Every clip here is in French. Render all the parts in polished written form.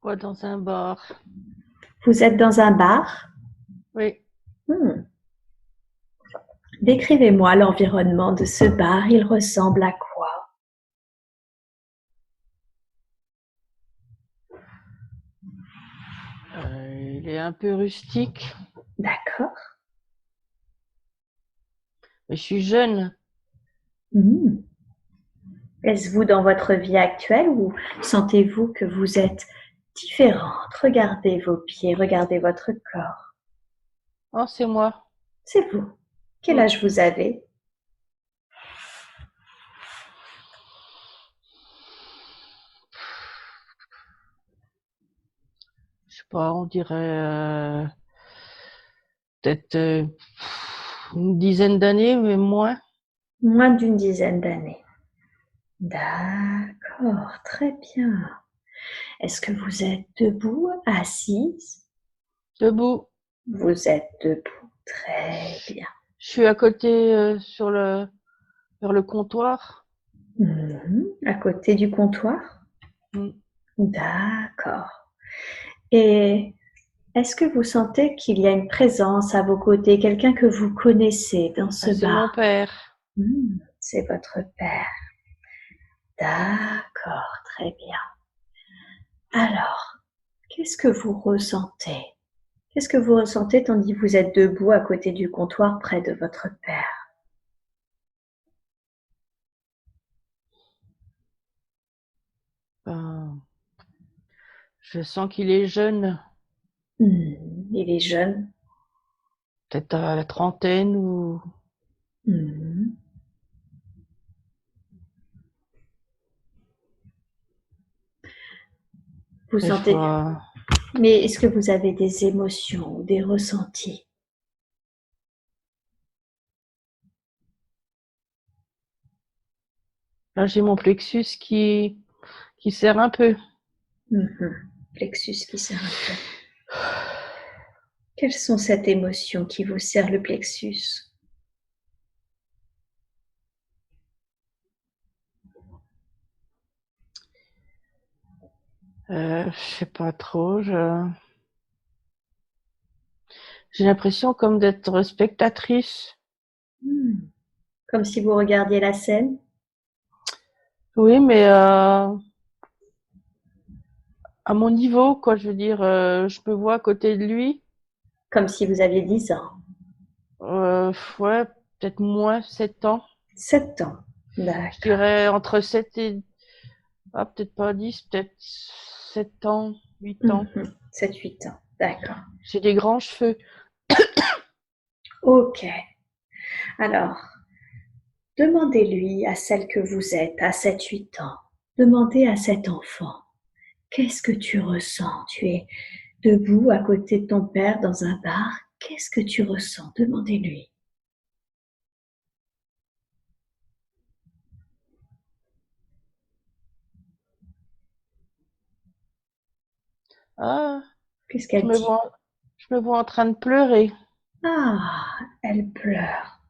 Quoi, dans un bar? Vous êtes dans un bar? Oui. Hmm. Décrivez-moi l'environnement de ce bar. Il ressemble à quoi? Il est un peu rustique, D'accord. mais je suis jeune. Hmm. Est-ce vous dans votre vie actuelle ou sentez-vous que vous êtes différente? Regardez vos pieds, regardez votre corps. Oh, c'est moi. C'est vous. Quel Hmm. âge vous avez? Je sais pas, on dirait peut-être une dizaine d'années, mais moins. Moins d'une dizaine d'années. D'accord, très bien. Est-ce que vous êtes debout, assise? Debout. Vous êtes debout. Très bien. Je suis à côté vers le comptoir. À côté du comptoir? Hmm. D'accord. Et est-ce que vous sentez qu'il y a une présence à vos côtés, quelqu'un que vous connaissez dans Ah, ce c'est mon bar? père. C'est votre père. D'accord, très bien. Alors, qu'est-ce que vous ressentez? Qu'est-ce que vous ressentez tandis que vous êtes debout à côté du comptoir près de votre père? Ben, je sens qu'il est jeune, Il est jeune. peut-être à la trentaine ou Hmm. Vous mais je sentez, vois. mais est-ce que vous avez des émotions ou des ressentis? Là, j'ai mon plexus qui serre un peu. Plexus qui serre un peu. Quelles sont cette émotion qui vous serre le plexus? Je sais pas trop. J'ai l'impression comme d'être spectatrice. Hmm. Comme si vous regardiez la scène, Oui, mais à mon niveau, quoi. Je veux dire, je me vois à côté de lui. comme si vous aviez 10 ans. Ouais, peut-être moins 7 ans. 7 ans. Je D'accord. dirais entre 7 et ah, peut-être pas 10, peut-être 7 ans, 8 ans. 7-8 ans. D'accord. J'ai des grands cheveux. Ok. Alors, demandez-lui à celle que vous êtes à 7-8 ans. Demandez à cet enfant. Qu'est-ce que tu ressens? Tu es debout à côté de ton père dans un bar. Qu'est-ce que tu ressens? Demandez-lui. Ah, Qu'est-ce je qu'elle me dit? vois, je me vois en train de pleurer. Ah, elle pleure.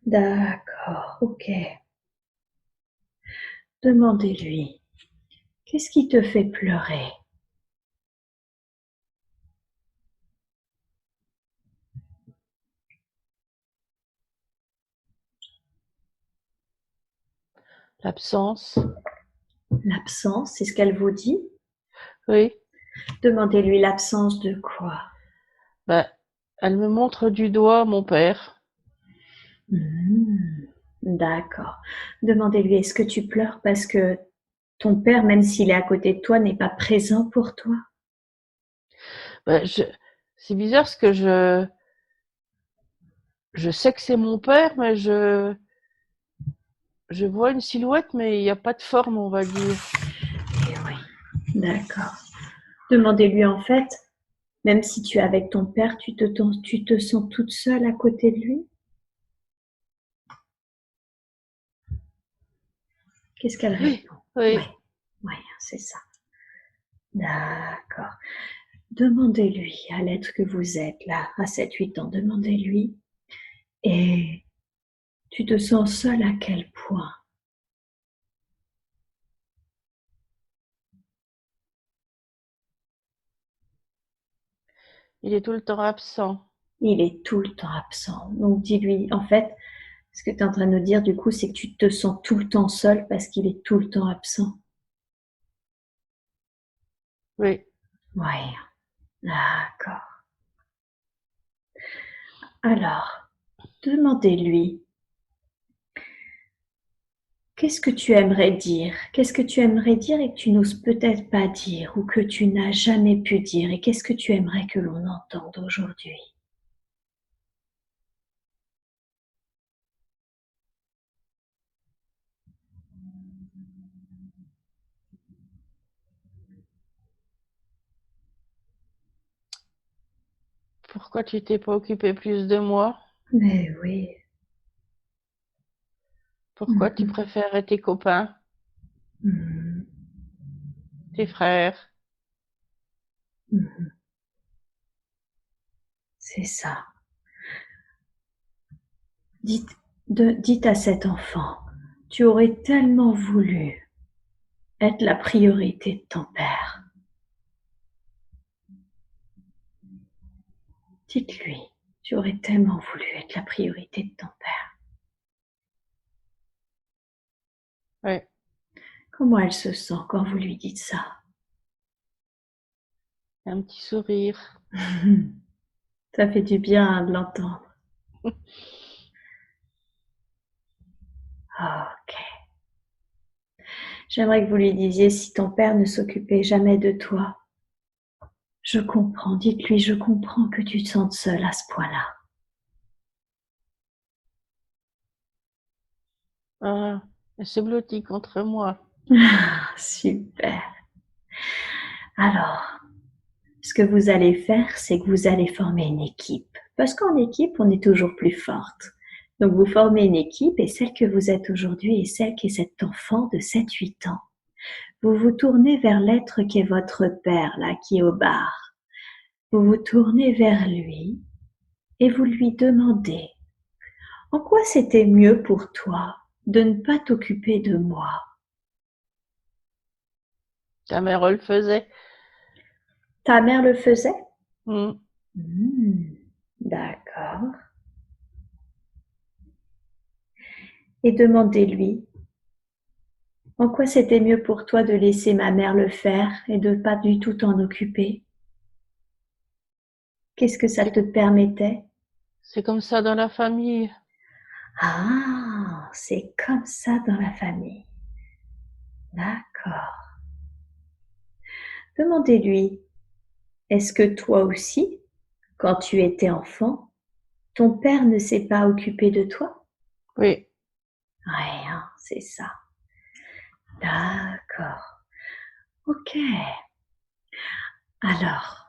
D'accord, ok. Demandez-lui. Qu'est-ce qui te fait pleurer? L'absence. L'absence, c'est ce qu'elle vous dit? Oui. Demandez-lui l'absence de quoi? Ben, elle me montre du doigt mon père. Hmm, d'accord. Demandez-lui, est-ce que tu pleures parce que ton père, même s'il est à côté de toi, n'est pas présent pour toi? Ben, c'est bizarre parce que je sais que c'est mon père, mais je vois une silhouette, mais il n'y a pas de forme, on va dire. Eh oui, d'accord. Demandez-lui en fait, même si tu es avec ton père, tu te sens toute seule à côté de lui? Qu'est-ce qu'elle Oui, répond? Oui, oui. oui, c'est ça. D'accord. Demandez-lui à l'être que vous êtes là, à 7-8 ans, demandez-lui. Et tu te sens seule à quel point? Il est tout le temps absent. Il est tout le temps absent. Donc dis-lui, en fait, ce que tu es en train de nous dire du coup, c'est que tu te sens tout le temps seul parce qu'il est tout le temps absent. Oui. Oui, d'accord. Alors, demandez-lui, qu'est-ce que tu aimerais dire? Qu'est-ce que tu aimerais dire et que tu n'oses peut-être pas dire ou que tu n'as jamais pu dire? Et qu'est-ce que tu aimerais que l'on entende aujourd'hui? Pourquoi tu t'es pas occupé plus de moi? Mais oui. Pourquoi tu Mhm. préférais tes copains, Mhm. tes frères? Mhm. C'est ça. Dites à cet enfant, tu aurais tellement voulu être la priorité de ton père. Dites-lui, tu aurais tellement voulu être la priorité de ton père. Oui. Comment elle se sent quand vous lui dites ça? Un petit sourire. Ça fait du bien de l'entendre. Ok. J'aimerais que vous lui disiez si ton père ne s'occupait jamais de toi. Je comprends, dites-lui, je comprends que tu te sentes seule à ce point-là. Ah, elle s'est blottie contre moi. Super. Alors, ce que vous allez faire, c'est que vous allez former une équipe. Parce qu'en équipe, on est toujours plus forte. Donc, vous formez une équipe et celle que vous êtes aujourd'hui est celle qui est cet enfant de 7-8 ans. Vous vous tournez vers l'être qui est votre père, là, qui est au bar. Vous vous tournez vers lui et vous lui demandez en quoi c'était mieux pour toi de ne pas t'occuper de moi. Ta mère le faisait. Ta mère le faisait? Hmm. D'accord. Et demandez-lui en quoi c'était mieux pour toi de laisser ma mère le faire et de pas du tout t'en occuper. Qu'est-ce que ça C'est, te permettait? c'est comme ça dans la famille. Ah, c'est comme ça dans la famille. D'accord. Demandez-lui, est-ce que toi aussi, quand tu étais enfant, ton père ne s'est pas occupé de toi? Oui. Rien, c'est ça. D'accord. Ok. Alors,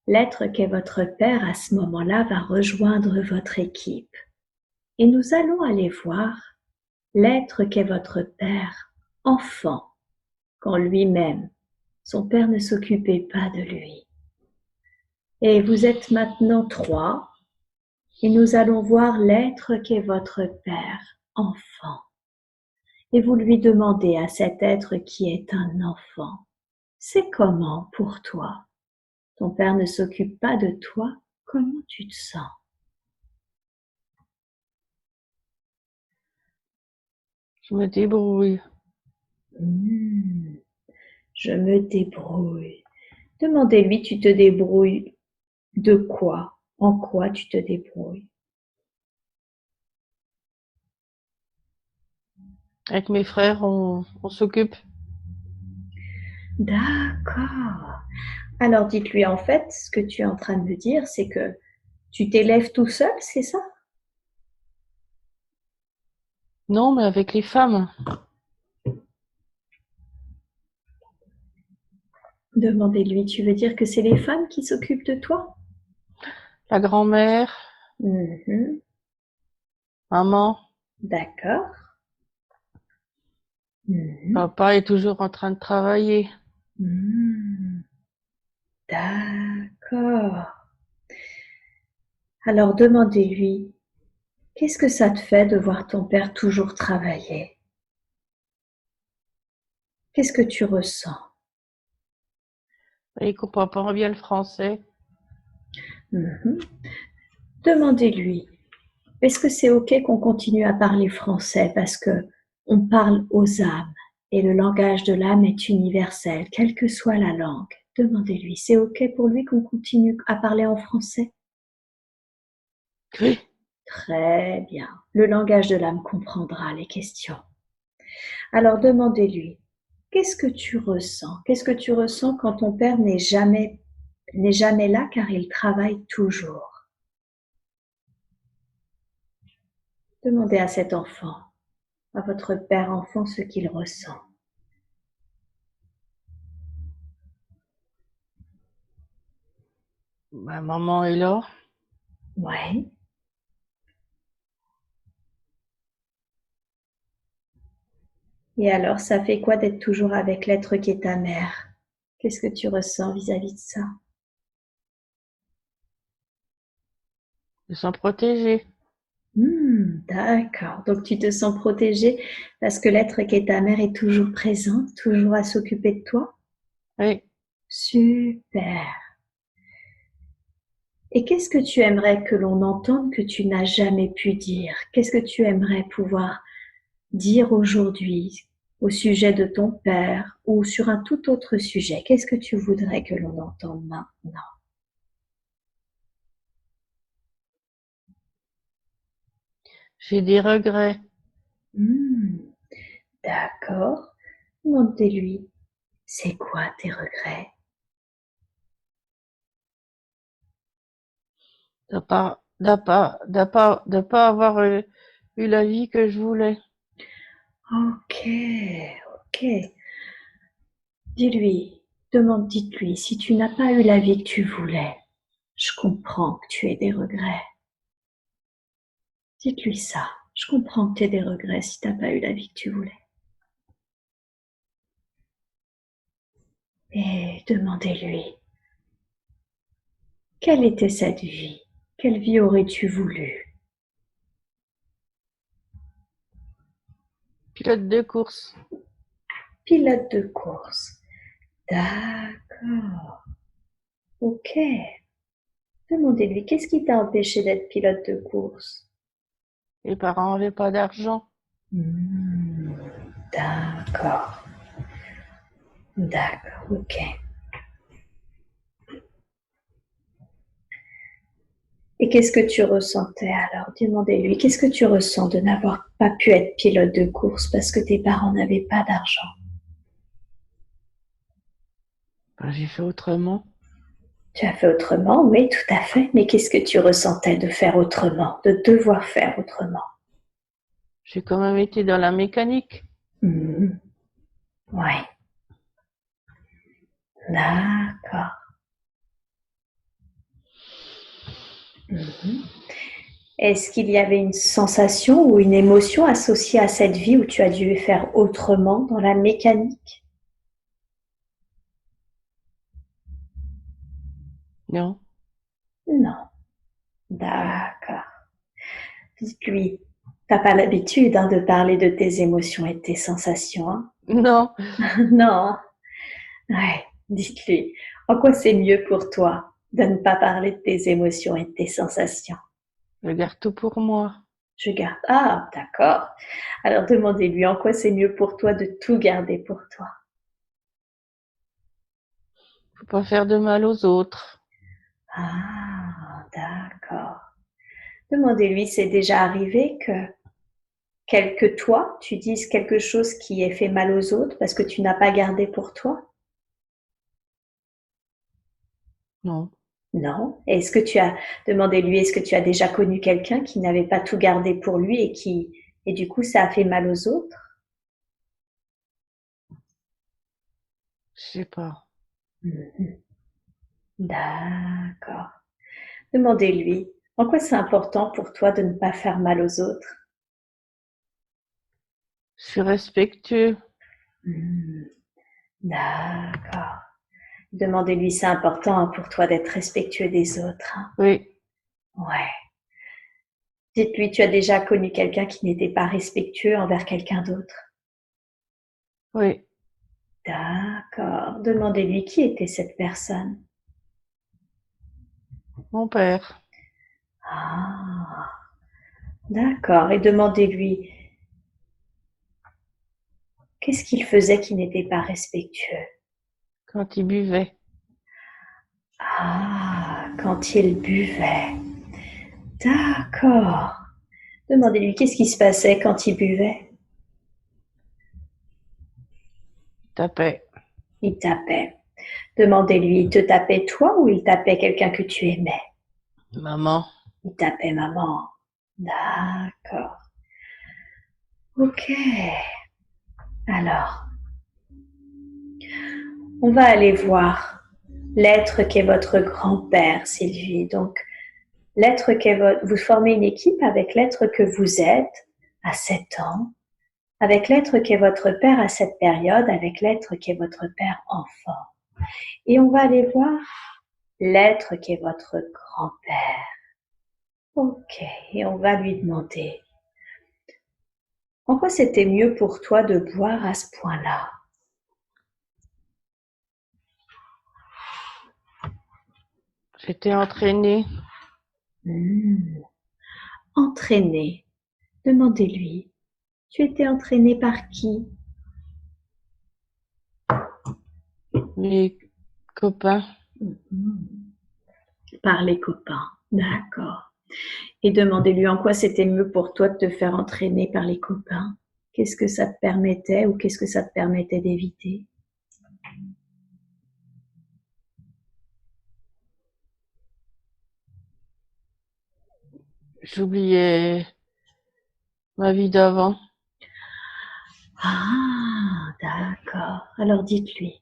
l'être qu'est votre père à ce moment-là va rejoindre votre équipe. Et nous allons aller voir l'être qu'est votre père, enfant, quand lui-même, son père ne s'occupait pas de lui. Et vous êtes maintenant 3, et nous allons voir l'être qu'est votre père, enfant. Et vous lui demandez à cet être qui est un enfant, c'est comment pour toi? Ton père ne s'occupe pas de toi, comment tu te sens? Je me débrouille. Mmh, je me débrouille. Demandez-lui, tu te débrouilles de quoi? En quoi tu te débrouilles? Avec mes frères, on s'occupe. D'accord. Alors dites-lui en fait, ce que tu es en train de me dire, c'est que tu t'élèves tout seul, c'est ça? Non, mais avec les femmes. Demandez-lui, tu veux dire que c'est les femmes qui s'occupent de toi? La grand-mère, Mhm. maman, D'accord. Mhm. papa est toujours en train de travailler. Mhm. D'accord. Alors demandez-lui, qu'est-ce que ça te fait de voir ton père toujours travailler? Qu'est-ce que tu ressens? Il comprend pas bien le français. Demandez-lui, est-ce que c'est OK qu'on continue à parler français parce que on parle aux âmes et le langage de l'âme est universel, quelle que soit la langue. Demandez-lui, c'est OK pour lui qu'on continue à parler en français? Oui. Très bien. Le langage de l'âme comprendra les questions. Alors demandez-lui, qu'est-ce que tu ressens? Qu'est-ce que tu ressens quand ton père n'est jamais là car il travaille toujours? Demandez à cet enfant, à votre père enfant, ce qu'il ressent. Ma maman est là. Ouais. Et alors, ça fait quoi d'être toujours avec l'être qui est ta mère? Qu'est-ce que tu ressens vis-à-vis de ça? Ils sont protégés. D'accord. Donc tu te sens protégée parce que l'être qui est ta mère est toujours présent, toujours à s'occuper de toi? Oui. Super. Et qu'est-ce que tu aimerais que l'on entende que tu n'as jamais pu dire? Qu'est-ce que tu aimerais pouvoir dire aujourd'hui au sujet de ton père ou sur un tout autre sujet? Qu'est-ce que tu voudrais que l'on entende maintenant? J'ai des regrets. Mmh, d'accord. Demandez-lui, c'est quoi tes regrets? De pas avoir eu la vie que je voulais. Ok, ok. Dites-lui, si tu n'as pas eu la vie que tu voulais, je comprends que tu aies des regrets. Dites-lui ça. Je comprends que tu aies des regrets si tu n'as pas eu la vie que tu voulais. Et demandez-lui, quelle était cette vie? Quelle vie aurais-tu voulu? Pilote de course. Pilote de course. D'accord. Ok. Demandez-lui, qu'est-ce qui t'a empêché d'être pilote de course? Les parents n'avaient pas d'argent. Hmm, d'accord. D'accord, ok. Et qu'est-ce que tu ressentais alors? Demandez-lui, qu'est-ce que tu ressens de n'avoir pas pu être pilote de course parce que tes parents n'avaient pas d'argent? Ben, j'ai fait autrement. Tu as fait autrement, oui, tout à fait. Mais qu'est-ce que tu ressentais de faire autrement, de devoir faire autrement? J'ai quand même été dans la mécanique. Mmh. Ouais, d'accord. Mmh. Est-ce qu'il y avait une sensation ou une émotion associée à cette vie où tu as dû faire autrement dans la mécanique? Non. Non. D'accord. Dites-lui, t'as pas l'habitude de parler de tes émotions et de tes sensations, hein? Non. Non. Ouais, dites-lui, en quoi c'est mieux pour toi de ne pas parler de tes émotions et de tes sensations? Je garde tout pour moi. Je garde. Ah, d'accord. Alors demandez-lui en quoi c'est mieux pour toi de tout garder pour toi. Faut pas faire de mal aux autres. Ah, d'accord. Demandez-lui, c'est déjà arrivé que toi, tu dises quelque chose qui ait fait mal aux autres parce que tu n'as pas gardé pour toi? Non. Non. Est-ce que tu as demandé lui, est-ce que tu as déjà connu quelqu'un qui n'avait pas tout gardé pour lui et du coup ça a fait mal aux autres? Je sais pas. Mhm. D'accord. Demandez-lui, en quoi c'est important pour toi de ne pas faire mal aux autres? Je suis respectueux. Mhm. D'accord. Demandez-lui, c'est important pour toi d'être respectueux des autres, hein? Oui. Ouais. Dites-lui, tu as déjà connu quelqu'un qui n'était pas respectueux envers quelqu'un d'autre? Oui. D'accord. Demandez-lui qui était cette personne. Mon père. Ah, d'accord. Et demandez-lui, qu'est-ce qu'il faisait qui n'était pas respectueux? Quand il buvait. Ah, quand il buvait. D'accord. Demandez-lui, qu'est-ce qui se passait quand il buvait? Il tapait. Il tapait. Demandez-lui, il te tapait toi ou il tapait quelqu'un que tu aimais? Maman. Il tapait maman. D'accord. Ok. Alors, on va aller voir l'être qu'est votre grand-père, Sylvie. Donc, l'être qu'est votre... Vous formez une équipe avec l'être que vous êtes à 7 ans, avec l'être qu'est votre père à cette période, avec l'être qu'est votre père enfant. Et on va aller voir l'être qu'est votre grand-père. Ok, et on va lui demander, en quoi c'était mieux pour toi de boire à ce point-là? J'étais entraînée. Entraîné. Demandez-lui, tu étais entraîné par qui? Mes copains. Par les copains. D'accord. Et demandez-lui en quoi c'était mieux pour toi de te faire entraîner par les copains. Qu'est-ce que ça te permettait ou qu'est-ce que ça te permettait d'éviter? J'oubliais ma vie d'avant. Ah, d'accord. Alors dites-lui,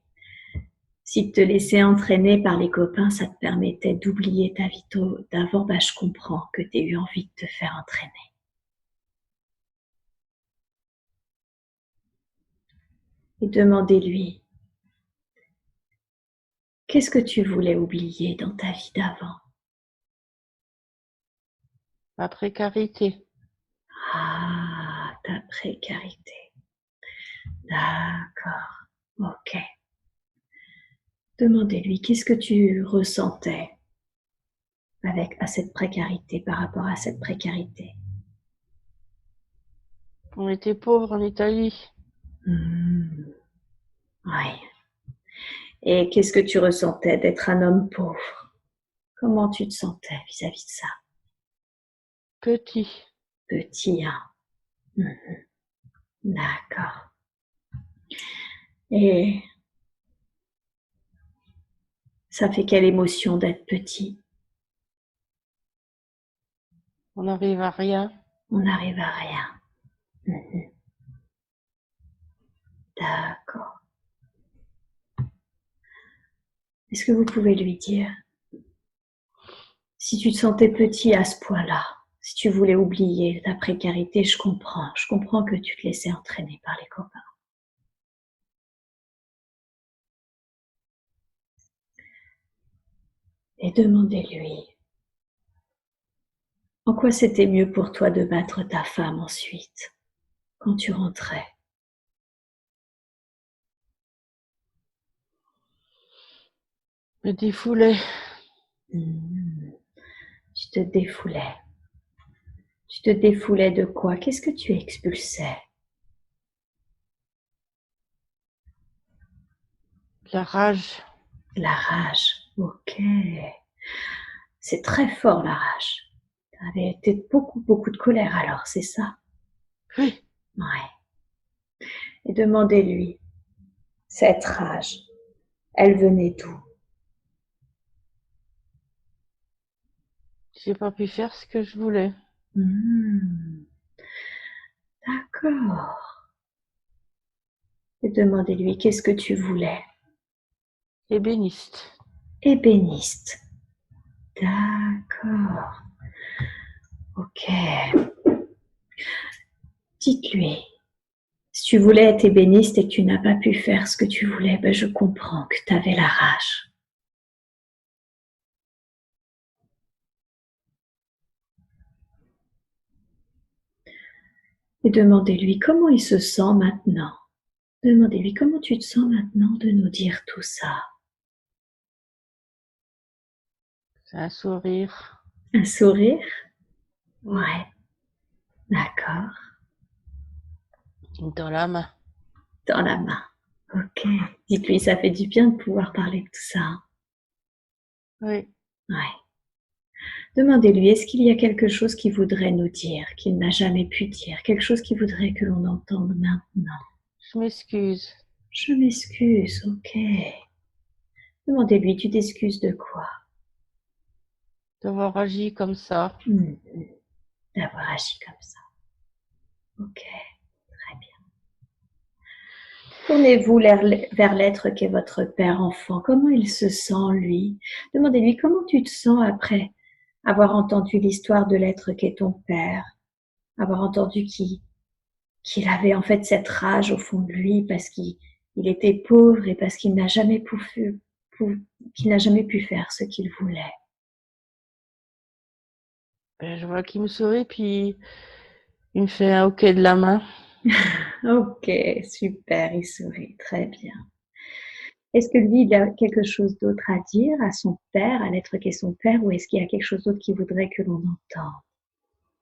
si te laisser entraîner par les copains, ça te permettait d'oublier ta vie d'avant, bah, je comprends que tu aies eu envie de te faire entraîner. Et demandez-lui, qu'est-ce que tu voulais oublier dans ta vie d'avant? Ma précarité. Ah, ta précarité. D'accord. Ok. Demandez-lui, qu'est-ce que tu ressentais à cette précarité, par rapport à cette précarité? On était pauvres en Italie. Oui. Et qu'est-ce que tu ressentais d'être un homme pauvre? Comment tu te sentais vis-à-vis de ça? Petit. Petit, hein? D'accord. Et ça fait quelle émotion d'être petit? On n'arrive à rien. On n'arrive à rien. D'accord. Est-ce que vous pouvez lui dire, si tu te sentais petit à ce point-là, si tu voulais oublier ta précarité, je comprends que tu te laissais entraîner par les copains. Et demandez-lui, en quoi c'était mieux pour toi de battre ta femme ensuite, quand tu rentrais? Me défoulais. Tu te défoulais. Tu te défoulais de quoi? Qu'est-ce que tu expulsais? La rage. La rage. Ok. C'est très fort la rage. Tu avais peut-être beaucoup de colère alors, c'est ça? Oui. Ouais. Et demandez-lui, cette rage, elle venait d'où? J'ai pas pu faire ce que je voulais. D'accord. Et demandez-lui, qu'est-ce que tu voulais? Ébéniste. Ébéniste. D'accord. Ok. Dites-lui, si tu voulais être ébéniste et que tu n'as pas pu faire ce que tu voulais, ben je comprends que tu avais la rage. Et demandez-lui comment il se sent maintenant. Demandez-lui comment tu te sens maintenant de nous dire tout ça. Un sourire. Un sourire? Mm. Ouais, d'accord. Dans la main. Dans la main. Ok. Dites-lui, ça fait du bien de pouvoir parler de tout ça, hein. Oui. Ouais. Demandez-lui, est-ce qu'il y a quelque chose qu'il voudrait nous dire, qu'il n'a jamais pu dire, quelque chose qu'il voudrait que l'on entende maintenant? Je m'excuse Je m'excuse, ok. Demandez-lui, tu t'excuses de quoi? d'avoir agi comme ça. D'avoir agi comme ça. Ok, très bien. Tournez-vous vers l'être qu'est votre père enfant. Comment il se sent, lui? Demandez-lui, comment tu te sens après avoir entendu l'histoire de l'être qu'est ton père? Avoir entendu qu'il avait en fait cette rage au fond de lui parce qu'il était pauvre et parce qu'il n'a jamais qu'il n'a jamais pu faire ce qu'il voulait. Ben, je vois qu'il me sourit, puis il me fait un OK de la main. Ok, super, il sourit, très bien. Est-ce que lui, il a quelque chose d'autre à dire à son père, à l'être qu'est son père, ou est-ce qu'il y a quelque chose d'autre qu'il voudrait que l'on entende?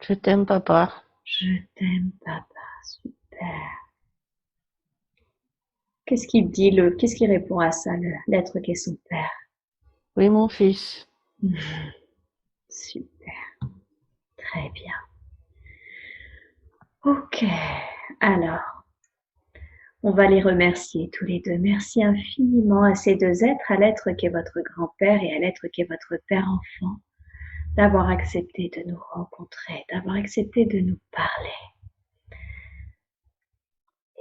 Je t'aime, papa. Je t'aime, papa, super. Qu'est-ce qu'il dit, qu'est-ce qu'il répond à ça, l'être qu'est son père? Oui, mon fils. Super, très bien. Ok, alors, on va les remercier tous les deux. Merci infiniment à ces deux êtres, à l'être qu'est votre grand-père et à l'être qu'est votre père-enfant, d'avoir accepté de nous rencontrer, d'avoir accepté de nous parler.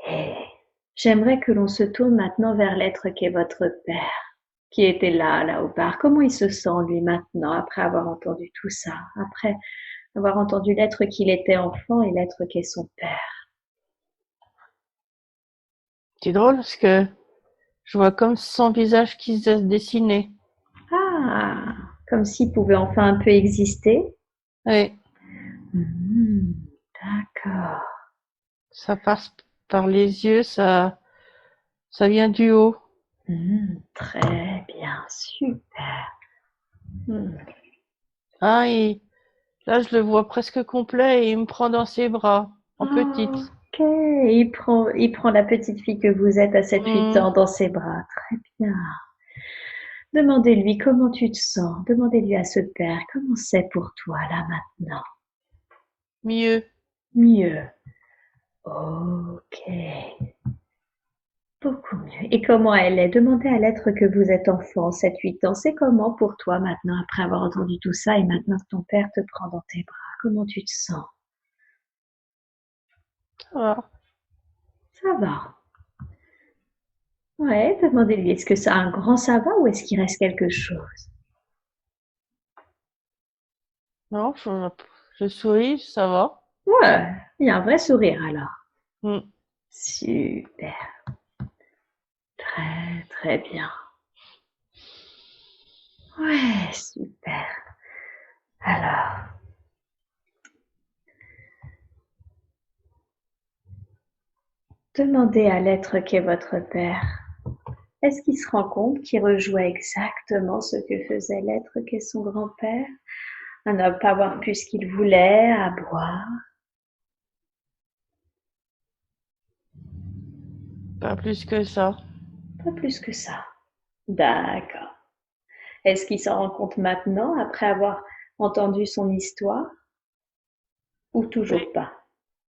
Et j'aimerais que l'on se tourne maintenant vers l'être qu'est votre père, qui était là au bar. Comment il se sent, lui, maintenant, après avoir entendu tout ça, après avoir entendu l'être qu'il était enfant et l'être qu'est son père? C'est drôle parce que je vois comme son visage qui se dessinait. Ah, comme s'il pouvait enfin un peu exister. Oui, Mmh, d'accord. ça passe par les yeux, ça vient du haut. Très bien, super. Mmh. Ah, et là, je le vois presque complet et il me prend dans ses bras, en petite. Ok, il prend la petite fille que vous êtes à 7 8 ans Hmm, dans ses bras. Très bien. Demandez-lui comment tu te sens. Demandez-lui à ce père comment c'est pour toi là maintenant. mieux. Mieux. Ok. Beaucoup mieux. Et comment elle est? Demandez à l'être que vous êtes enfant, 7 8 ans. C'est comment pour toi maintenant, après avoir entendu tout ça et maintenant que ton père te prend dans tes bras? Comment tu te sens? Ça va. Ça va. Ouais, demandez-lui, est-ce que ça a un grand ça va ou est-ce qu'il reste quelque chose? Non, je souris, ça va. Ouais, il y a un vrai sourire alors. Hmm. Super. Très, très bien. Ouais, super. Alors, demandez à l'être qu'est votre père. Est-ce qu'il se rend compte qu'il rejouait exactement ce que faisait l'être qu'est son grand-père? À ne pas avoir pu ce qu'il voulait, à boire? Pas plus que ça. Pas plus que ça. D'accord. Est-ce qu'il s'en rend compte maintenant, après avoir entendu son histoire? Ou Oui, toujours pas?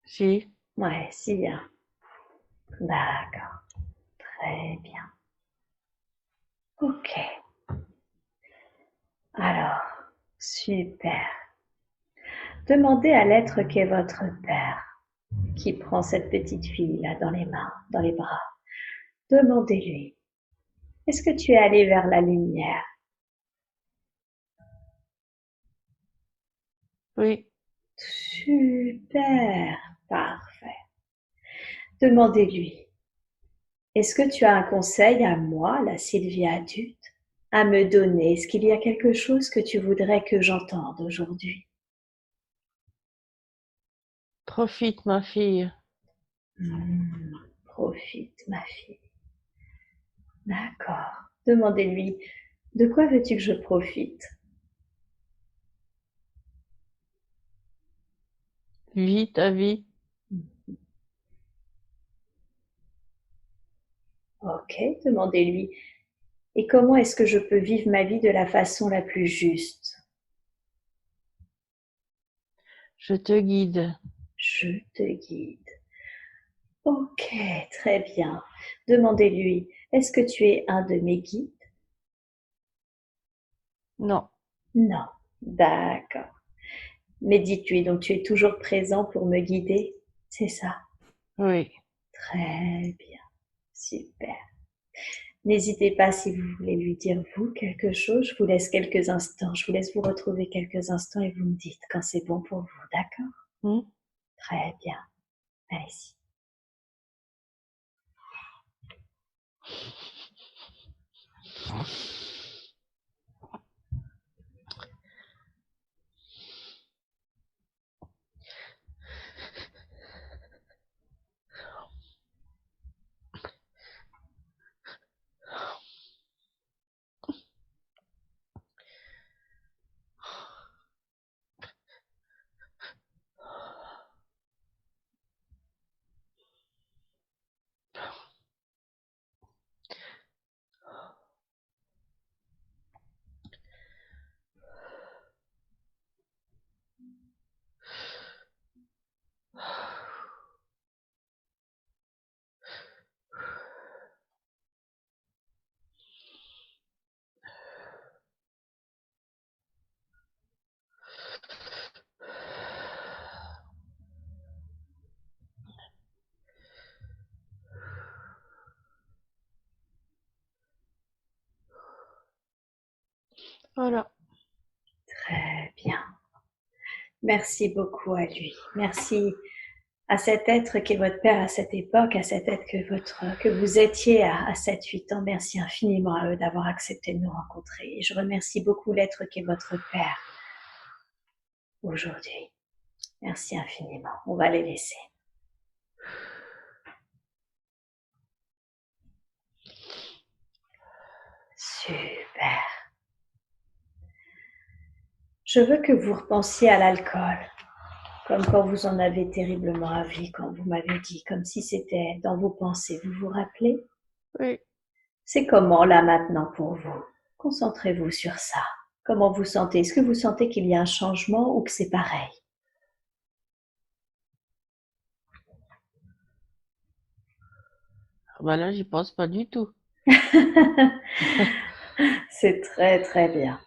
si. Ouais, si bien. D'accord. Très bien. Ok. Alors, super. Demandez à l'être qu'est votre père, qui prend cette petite fille là dans les mains, dans les bras. Demandez-lui, est-ce que tu es allé vers la lumière? Oui. Super, parfait. Demandez-lui, est-ce que tu as un conseil à moi, la Sylvie adulte, à me donner? Est-ce qu'il y a quelque chose que tu voudrais que j'entende aujourd'hui? Profite, ma fille. Profite, ma fille. D'accord. Demandez-lui, de quoi veux-tu que je profite? Vis ta vie. Ok, demandez-lui. Et comment est-ce que je peux vivre ma vie de la façon la plus juste? Je te guide. Je te guide. Ok, très bien. Demandez-lui, est-ce que tu es un de mes guides? Non. Non. D'accord. Mais dites-lui, donc tu es toujours présent pour me guider? C'est ça? Oui. Très bien. Super. N'hésitez pas si vous voulez lui dire vous quelque chose. Je vous laisse quelques instants. Je vous laisse vous retrouver quelques instants et vous me dites quand c'est bon pour vous. D'accord? Hmm. Très bien. Allez-y. Voilà. Très bien. Merci beaucoup à lui. Merci à cet être qui est votre père à cette époque, à cet être que vous étiez à 7-8 ans. Merci infiniment à eux d'avoir accepté de nous rencontrer. Et je remercie beaucoup l'être qui est votre père aujourd'hui. Merci infiniment. On va les laisser. Super. Je veux que vous repensiez à l'alcool, comme quand vous en avez terriblement envie, quand vous m'avez dit, comme si c'était dans vos pensées. Vous vous rappelez? Oui. C'est comment là maintenant pour vous? Concentrez-vous sur ça. Comment vous sentez? Est-ce que vous sentez qu'il y a un changement ou que c'est pareil? Bah là, j'y pense pas du tout. C'est très très bien.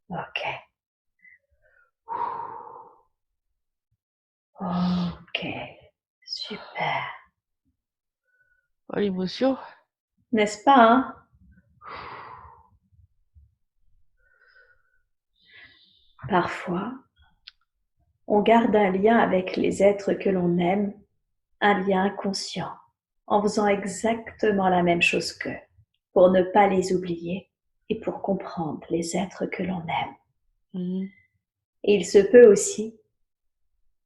Ok. Ok. Super. Oh, l'émotion. N'est-ce pas, hein? Parfois, on garde un lien avec les êtres que l'on aime, un lien inconscient, en faisant exactement la même chose qu'eux, pour ne pas les oublier et pour comprendre les êtres que l'on aime. Mhm. Et il se peut aussi,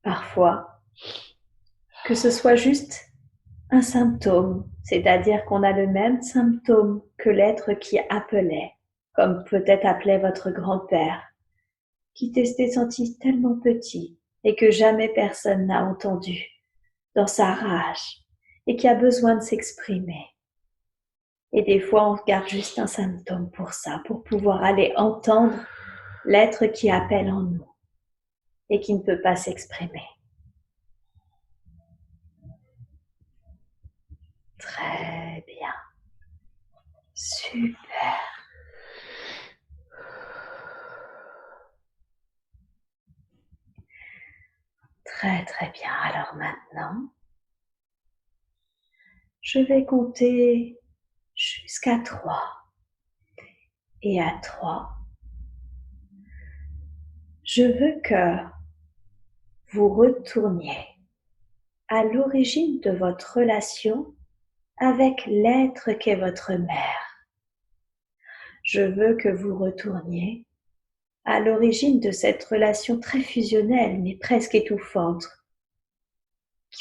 parfois, que ce soit juste un symptôme, c'est-à-dire qu'on a le même symptôme que l'être qui appelait, comme peut-être appelait votre grand-père, qui s'était senti tellement petit et que jamais personne n'a entendu dans sa rage et qui a besoin de s'exprimer. Et des fois, on garde juste un symptôme pour ça, pour pouvoir aller entendre l'être qui appelle en nous et qui ne peut pas s'exprimer. Très bien. Super. Très très bien. Alors maintenant, je vais compter jusqu'à 3. Et à 3, je veux que vous retourniez à l'origine de votre relation avec l'être qu'est votre mère. Je veux que vous retourniez à l'origine de cette relation très fusionnelle mais presque étouffante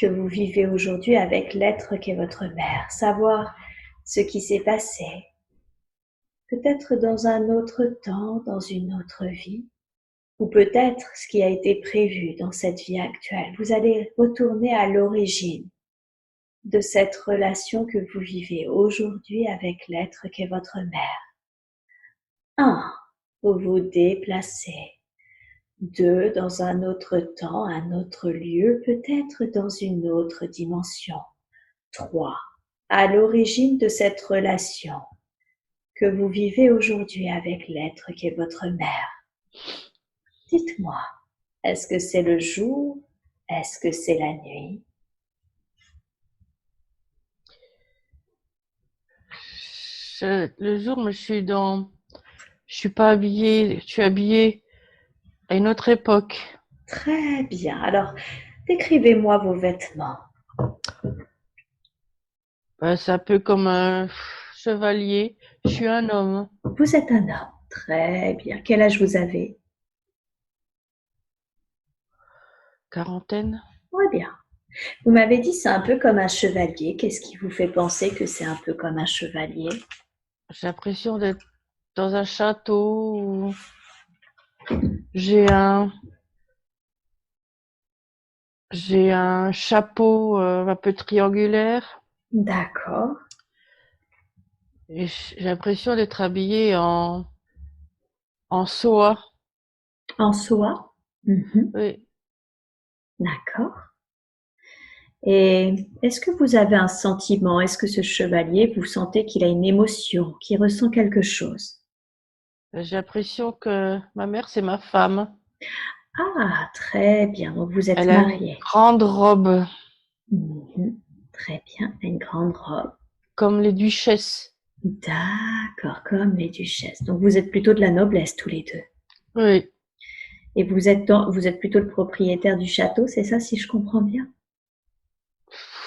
que vous vivez aujourd'hui avec l'être qu'est votre mère. Savoir ce qui s'est passé, peut-être dans un autre temps, dans une autre vie, ou peut-être ce qui a été prévu dans cette vie actuelle. Vous allez retourner à l'origine de cette relation que vous vivez aujourd'hui avec l'être qu'est votre mère. 1. Vous vous déplacez. 2. Dans un autre temps, un autre lieu, peut-être dans une autre dimension. 3. À l'origine de cette relation que vous vivez aujourd'hui avec l'être qu'est votre mère. Dites-moi, est-ce que c'est le jour? Est-ce que c'est la nuit? Le jour, mais je suis pas habillée, je suis habillée à une autre époque. Très bien. Alors, décrivez-moi vos vêtements. C'est un peu comme un chevalier. Je suis un homme. Vous êtes un homme. Très bien. Quel âge vous avez? Quarantaine. Très bien. Vous m'avez dit c'est un peu comme un chevalier. Qu'est-ce qui vous fait penser que c'est un peu comme un chevalier? J'ai l'impression d'être dans un château où j'ai un, j'ai un chapeau un peu triangulaire D'accord. et j'ai l'impression d'être habillée en soie. En soie? Mhm. Oui. D'accord. Et est-ce que vous avez un sentiment? Est-ce que ce chevalier, vous sentez qu'il a une émotion, qu'il ressent quelque chose? J'ai l'impression que ma mère, c'est ma femme. Ah, très bien. Donc vous êtes Elle a une mariés. grande robe, Mhm. Très bien. Une grande robe. comme les duchesses. D'accord, comme les duchesses. Donc vous êtes plutôt de la noblesse tous les deux. Oui, Et vous êtes plutôt le propriétaire du château, c'est ça, si je comprends bien?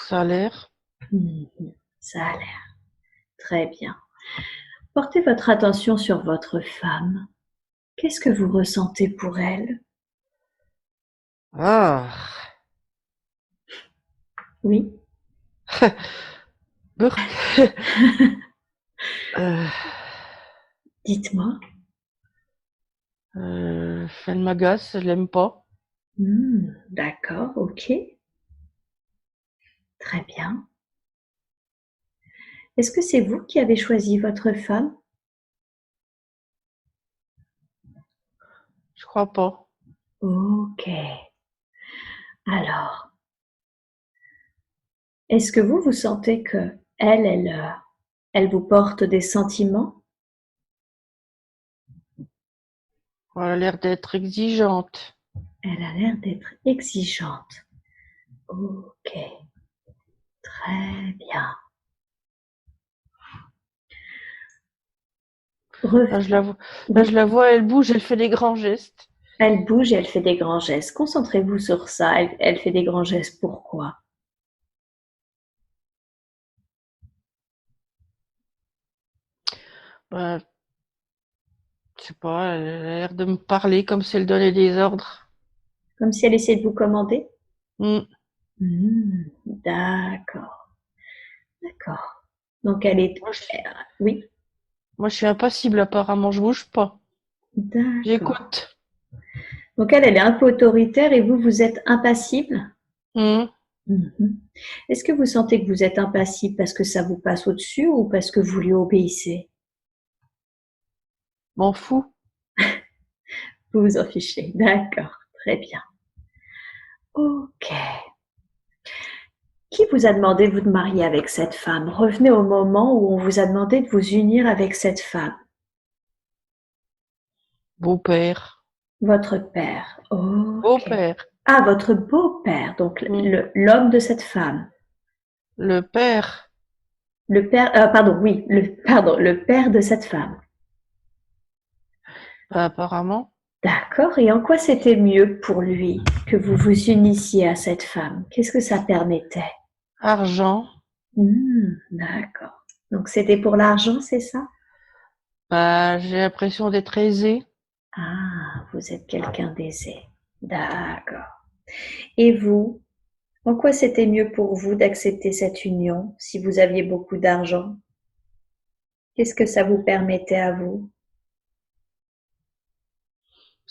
ça a l'air. Mhm. Ça a l'air. Très bien. Portez votre attention sur votre femme. Qu'est-ce que vous ressentez pour elle? Ah, Oui. Brr. Euh, Dites-moi. elle m'agace, je l'aime pas. D'accord, ok. Très bien. Est-ce que c'est vous qui avez choisi votre femme? Je crois pas. Ok. Alors, est-ce que vous sentez que elle vous porte des sentiments? Elle a l'air d'être exigeante. Elle a l'air d'être exigeante. Ok, très bien. Là, Rev- je la vois, là, je oui, la vois, elle bouge, elle fait des grands gestes. elle bouge et elle fait des grands gestes. Concentrez-vous sur ça. Elle fait des grands gestes. Pourquoi? Ben, je sais pas, elle a l'air de me parler comme si elle donnait des ordres. Comme si elle essayait de vous commander? Hmm. D'accord, d'accord. Donc elle est... Moi, je, Oui, moi, je suis impassible apparemment, je bouge pas. d'accord. J'écoute. Donc elle est un peu autoritaire et vous êtes impassible? Hmm. Mhm. Est-ce que vous sentez que vous êtes impassible parce que ça vous passe au-dessus ou parce que vous lui obéissez? M'en fous. Vous vous en fichez. D'accord, très bien. Ok. Qui vous a demandé vous de marier avec cette femme? Revenez au moment où on vous a demandé de vous unir avec cette femme. Beau-père. Votre père. Ok. Beau-père. Ah, votre beau-père, donc Hmm. l'homme de cette femme. Le père. Le père, pardon, oui, le père de cette femme. Ben, apparemment. D'accord. Et en quoi c'était mieux pour lui que vous vous unissiez à cette femme? Qu'est-ce que ça permettait? Argent. D'accord. Donc c'était pour l'argent, c'est ça? Ben, j'ai l'impression d'être aisée. Ah, vous êtes quelqu'un d'aisé. D'accord. Et vous, en quoi c'était mieux pour vous d'accepter cette union si vous aviez beaucoup d'argent? Qu'est-ce que ça vous permettait à vous?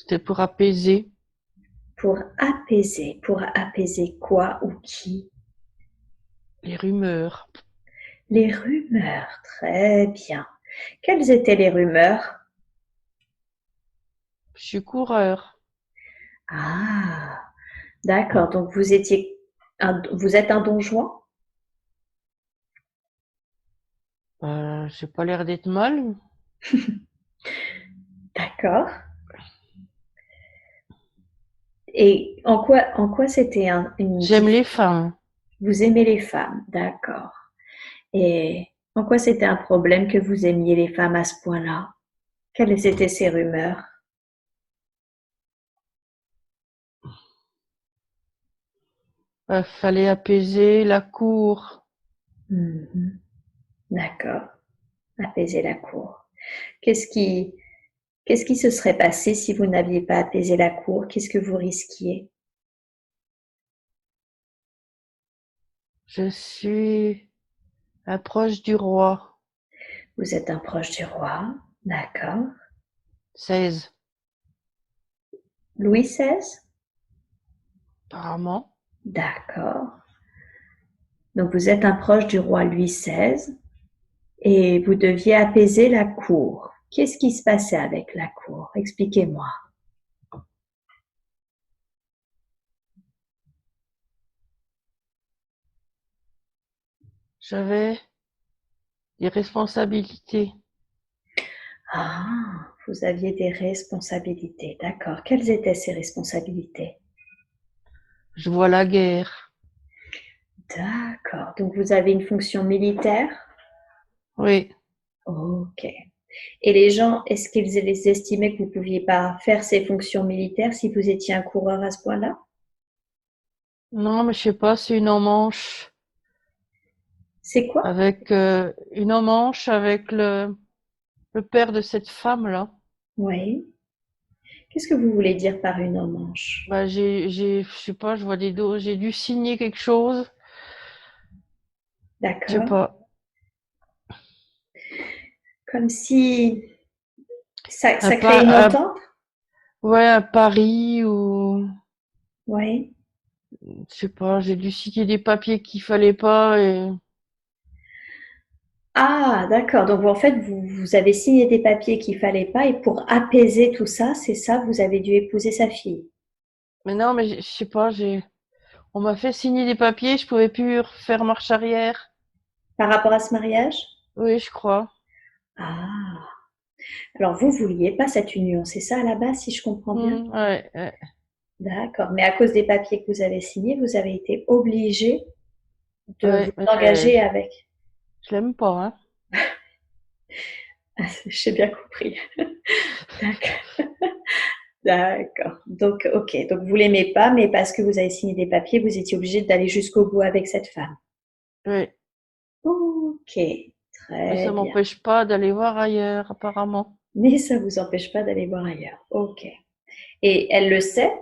C'était pour apaiser Pour apaiser quoi ou qui? les rumeurs. Les rumeurs, très bien. Quelles étaient les rumeurs? Je suis coureur. Ah, d'accord. Donc vous êtes un Don Juan? J'ai pas l'air d'être mal. D'accord. Et en quoi c'était une J'aime les femmes. Vous aimez les femmes, d'accord. Et en quoi c'était un problème que vous aimiez les femmes à ce point-là? Quelles étaient ces rumeurs? Fallait apaiser la cour. Mhm. D'accord. Apaiser la cour. Qu'est-ce qui, qu'est-ce qui se serait passé si vous n'aviez pas apaisé la cour? Qu'est-ce que vous risquiez? Je suis un proche du roi. Vous êtes un proche du roi, d'accord. 16, Louis XVI, apparemment. d'accord. Donc vous êtes un proche du roi Louis XVI et vous deviez apaiser la cour. Qu'est-ce qui se passait avec la cour? Expliquez-moi. J'avais des responsabilités. Ah, vous aviez des responsabilités, d'accord. Quelles étaient ces responsabilités? Je vois la guerre. D'accord. Donc vous avez une fonction militaire? Oui. Ok. Et les gens, est-ce qu'ils estimaient que vous ne pouviez pas faire ces fonctions militaires si vous étiez un coureur à ce point-là? Non, mais je sais pas, c'est une emmanche C'est quoi? avec une emmanche avec le père de cette femme-là. Oui. Qu'est-ce que vous voulez dire par une emmanche? Je sais pas, je vois des dos, j'ai dû signer quelque chose. Je sais D'accord. pas. Comme si Un ça pas, crée une entente? ouais, un pari ou, Oui. je sais pas, j'ai dû signer des papiers qu'il fallait pas et, Ah, d'accord. Donc, en fait, vous avez signé des papiers qu'il fallait pas et pour apaiser tout ça, c'est ça, vous avez dû épouser sa fille. mais non, mais je sais pas, on m'a fait signer des papiers, je pouvais plus faire marche arrière. Par rapport à ce mariage? Oui, je crois. Ah. Alors, vous vouliez pas cette union, c'est ça à la base, si je comprends bien? Ouais, ouais, D'accord. Mais à cause des papiers que vous avez signés, vous avez été obligé de vous ouais, mais engager avec. je l'aime pas, hein. Ah, j'ai bien compris. D'accord. D'accord. Donc, ok. Donc, vous l'aimez pas, mais parce que vous avez signé des papiers, vous étiez obligé d'aller jusqu'au bout avec cette femme. Oui, Ok. mais Très ça bien. m'empêche pas d'aller voir ailleurs, apparemment. Mais ça vous empêche pas d'aller voir ailleurs. Ok. Et elle le sait?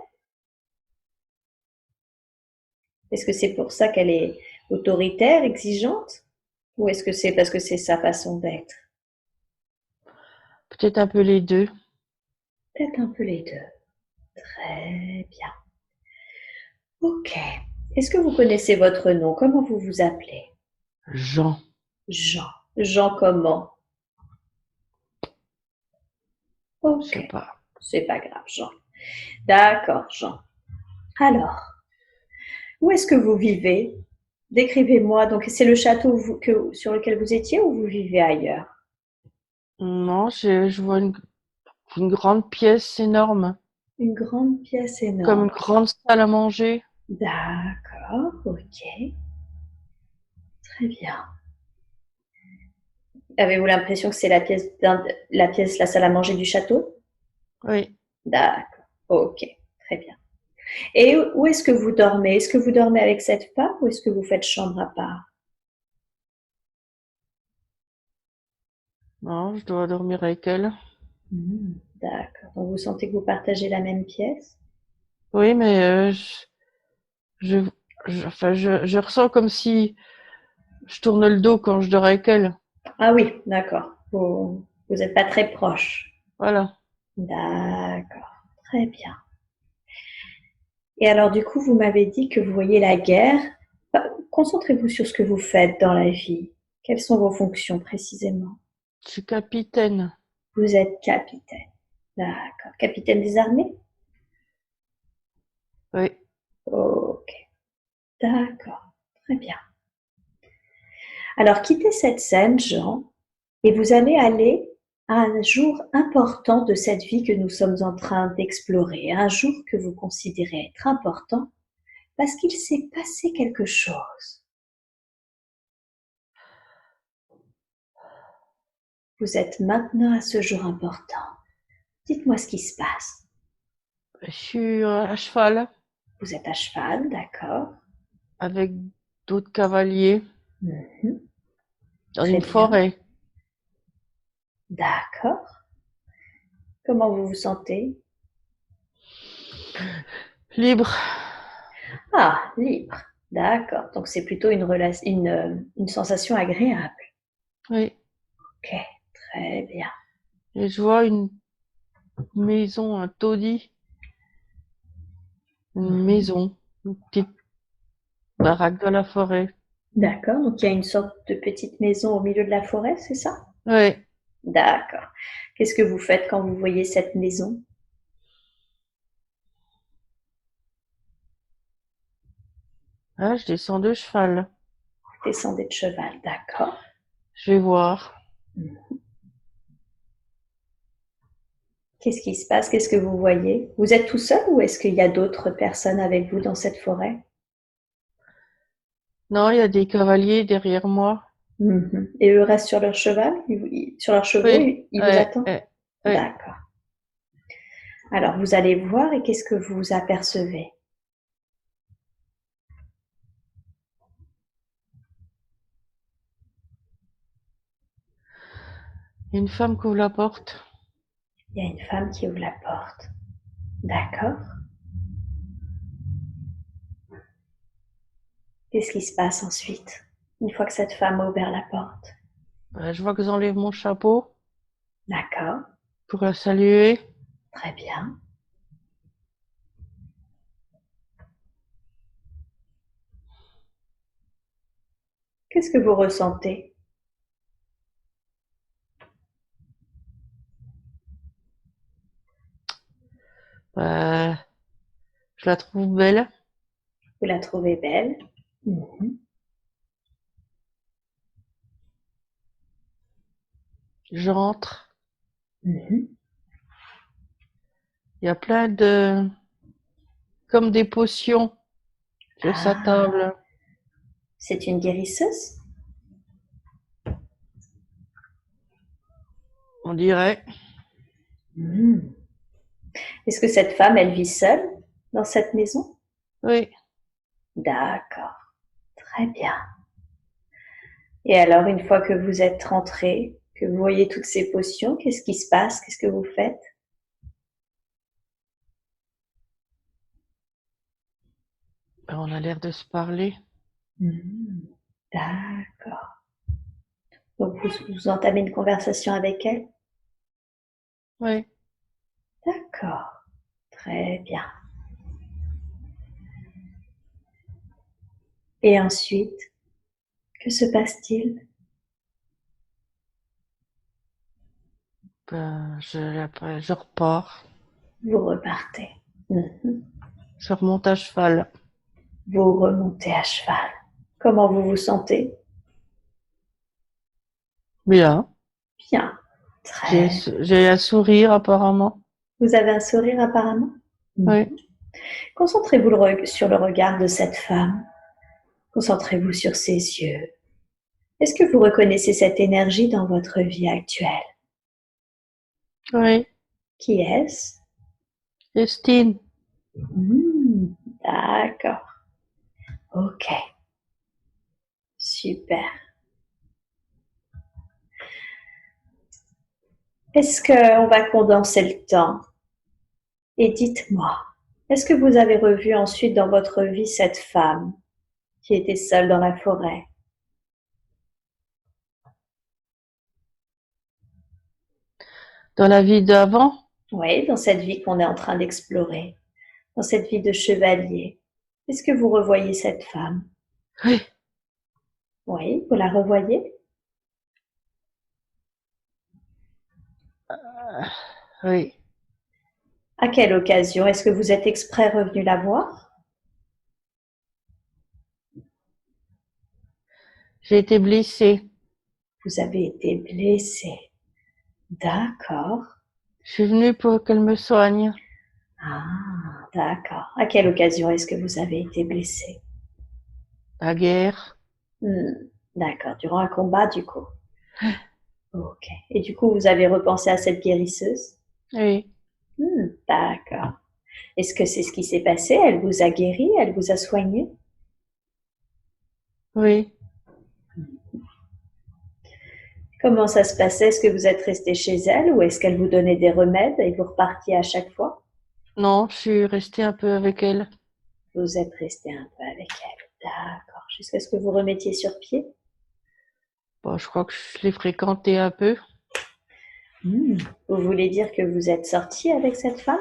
Est-ce que c'est pour ça qu'elle est autoritaire, exigeante? Ou est-ce que c'est parce que c'est sa façon d'être? Peut-être un peu les deux. Peut-être un peu les deux. Très bien. Ok. Est-ce que vous connaissez votre nom? Comment vous vous appelez? Jean, Jean. Jean comment? je Ok. sais pas. C'est pas grave, Jean. D'accord, Jean. Alors, où est-ce que vous vivez? Décrivez-moi. Donc, c'est le château sur lequel vous étiez ou vous vivez ailleurs? Non, je vois une grande pièce énorme, Une grande pièce comme une énorme. grande salle à manger. D'accord, ok, très bien. Avez-vous l'impression que c'est la salle à manger du château? Oui. D'accord, ok, très bien. Et où est-ce que vous dormez? Est-ce que vous dormez avec cette femme ou est-ce que vous faites chambre à part? Non, je dois dormir avec elle. D'accord, donc vous sentez que vous partagez la même pièce? Oui, mais je, enfin, je ressens comme si je tourne le dos quand je dors avec elle. Ah oui, d'accord. Vous n'êtes pas très proche. Voilà. D'accord, Très bien. Et alors, du coup, vous m'avez dit que vous voyez la guerre. Concentrez-vous sur ce que vous faites dans la vie. Quelles sont vos fonctions précisément? Je suis capitaine. Vous êtes capitaine. D'accord. Capitaine des armées? Oui. Ok. D'accord. Très bien. Alors, quittez cette scène, Jean, et vous allez aller à un jour important de cette vie que nous sommes en train d'explorer, un jour que vous considérez être important parce qu'il s'est passé quelque chose. Vous êtes maintenant à ce jour important. Dites-moi ce qui se passe. Je suis à cheval Vous êtes à cheval, d'accord? avec d'autres cavaliers Mhm. dans Très une bien, forêt. d'accord. Comment vous vous sentez? Libre. Ah, libre, d'accord. Donc c'est plutôt une sensation agréable. Oui. Ok, très bien. Et je vois une maison, un taudis. Une Mhm. maison. Une petite baraque dans la forêt. D'accord, donc il y a une sorte de petite maison au milieu de la forêt, c'est ça? Oui. D'accord. Qu'est-ce que vous faites quand vous voyez cette maison? Ah, je descends de cheval. Vous descendez de cheval, d'accord. Je vais voir. Qu'est-ce qui se passe? Qu'est-ce que vous voyez? Vous êtes tout seul ou est-ce qu'il y a d'autres personnes avec vous dans cette forêt? Non, il y a des cavaliers derrière moi. Mhm. Et eux restent sur leur cheval? Sur leurs chevaux, Oui. ils vous attendent? Oui. D'accord. Alors, vous allez voir et qu'est-ce que vous apercevez? Il y a une femme qui ouvre la porte. Il y a une femme qui ouvre la porte. D'accord. Qu'est-ce qui se passe ensuite, une fois que cette femme a ouvert la porte? Je vois que j'enlève mon chapeau D'accord, pour la saluer. très bien. Qu'est-ce que vous ressentez? Euh, je la trouve belle. Vous la trouvez belle? Mhm. Je rentre. Mhm. Il y a plein de... comme des potions sur sa Ah, table. c'est une guérisseuse? On dirait. Mhm. Est-ce que cette femme, elle vit seule dans cette maison? Oui. D'accord, très bien. Et alors, une fois que vous êtes rentré, que vous voyez toutes ces potions, qu'est-ce qui se passe? Qu'est-ce que vous faites? On a l'air de se parler. Mhm. D'accord. Donc, vous entamez une conversation avec elle? Oui. D'accord, très bien. Et ensuite, que se passe-t-il? Je repars. Vous repartez. Mhm. Je remonte à cheval. Vous remontez à cheval. Comment vous vous sentez? Bien. Bien. J'ai, Très. j'ai un sourire apparemment. Vous avez un sourire apparemment? Mhm. Oui. Concentrez-vous sur le regard de cette femme. Concentrez-vous sur ses yeux. Est-ce que vous reconnaissez cette énergie dans votre vie actuelle? Oui. Qui est-ce? Estine. D'accord. Ok. Super. Est-ce qu'on va condenser le temps? Et dites-moi, est-ce que vous avez revu ensuite dans votre vie cette femme qui était seule dans la forêt? Dans la vie d'avant, Oui, dans cette vie qu'on est en train d'explorer, dans cette vie de chevalier, est-ce que vous revoyez cette femme? Oui, Oui, vous la revoyez? oui. À quelle occasion? Est-ce que vous êtes exprès revenu la voir? J'ai été blessée. Vous avez été blessé. D'accord. Je suis venue pour qu'elle me soigne. Ah, d'accord. À quelle occasion est-ce que vous avez été blessé? La guerre. D'accord. Durant un combat, du coup. Ok. Et du coup, vous avez repensé à cette guérisseuse? Oui, D'accord. Est-ce que c'est ce qui s'est passé? Elle vous a guéri? Elle vous a soigné? oui. Comment ça se passait? Est-ce que vous êtes resté chez elle ou est-ce qu'elle vous donnait des remèdes et vous repartiez à chaque fois? Non, je suis restée un peu avec elle. Vous êtes resté un peu avec elle. D'accord. Jusqu'à ce que vous remettiez sur pied? Bon, je crois que je l'ai fréquentée un peu. Vous voulez dire que vous êtes sorti avec cette femme?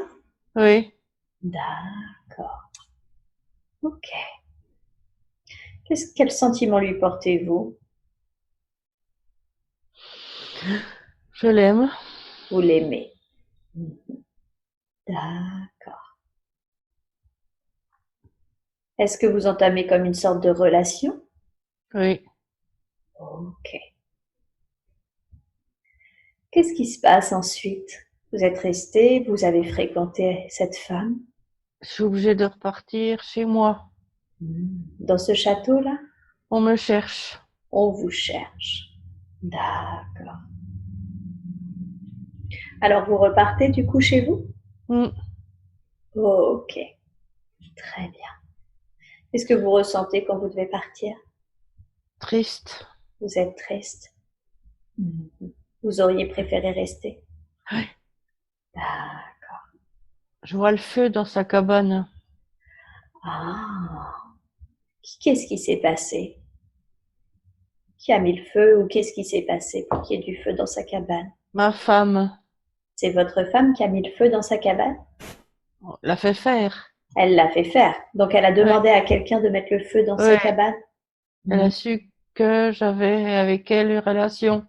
Oui. D'accord. Ok. Quel sentiment lui portez-vous? Je l'aime. Vous l'aimez. Mhm. D'accord. Est-ce que vous entamez comme une sorte de relation? Oui. Ok. Qu'est-ce qui se passe ensuite? Vous êtes resté, vous avez fréquenté cette femme Je suis obligée de repartir chez moi. dans ce château-là? On me cherche. On vous cherche. D'accord. Alors vous repartez du coup chez vous? Hmm. Ok, très bien. Qu'est-ce que vous ressentez quand vous devez partir? Triste. Vous êtes triste. Vous auriez préféré rester? Oui. Ah, Je vois le feu dans sa cabane. ah. Qu'est-ce qui s'est passé? Qui a mis le feu ou qu'est-ce qui s'est passé pour qu'il y ait du feu dans sa cabane? Ma femme C'est votre femme qui a mis le feu dans sa cabane? l'a fait faire. Elle l'a fait faire. Donc elle a Oui. demandé à quelqu'un de mettre le feu dans sa Oui. cabane? Elle a su que j'avais avec elle une relation.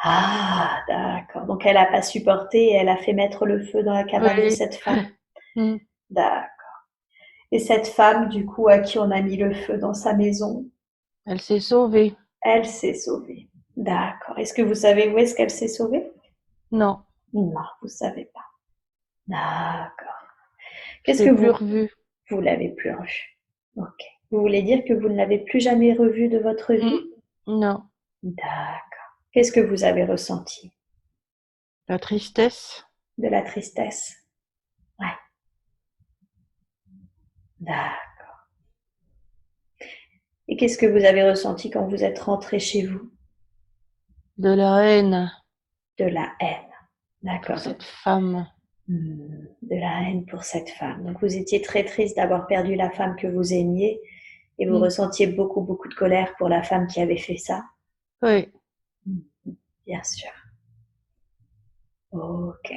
Ah, d'accord. Donc elle n'a pas supporté et elle a fait mettre le feu dans la cabane de Oui. cette femme. Hmm. D'accord. Et cette femme, du coup, à qui on a mis le feu dans sa maison, Elle s'est sauvée. elle s'est sauvée. D'accord. Est-ce que vous savez où est-ce qu'elle s'est sauvée? Non, Non, vous savez pas. D'accord. je Qu'est-ce l'ai que plus vous... revue. Vous l'avez plus revue. Ok. Vous voulez dire que vous ne l'avez plus jamais revue de votre Hmm. vie? Non, D'accord. Qu'est-ce que vous avez ressenti? la tristesse. De la tristesse? Ouais. D'accord. Et qu'est-ce que vous avez ressenti quand vous êtes rentré chez vous? De la haine De la haine. pour D'accord. cette femme. De la haine pour cette femme. Donc vous étiez très triste d'avoir perdu la femme que vous aimiez et vous Hmm. ressentiez beaucoup, beaucoup de colère pour la femme qui avait fait ça. Oui. Bien sûr. Ok.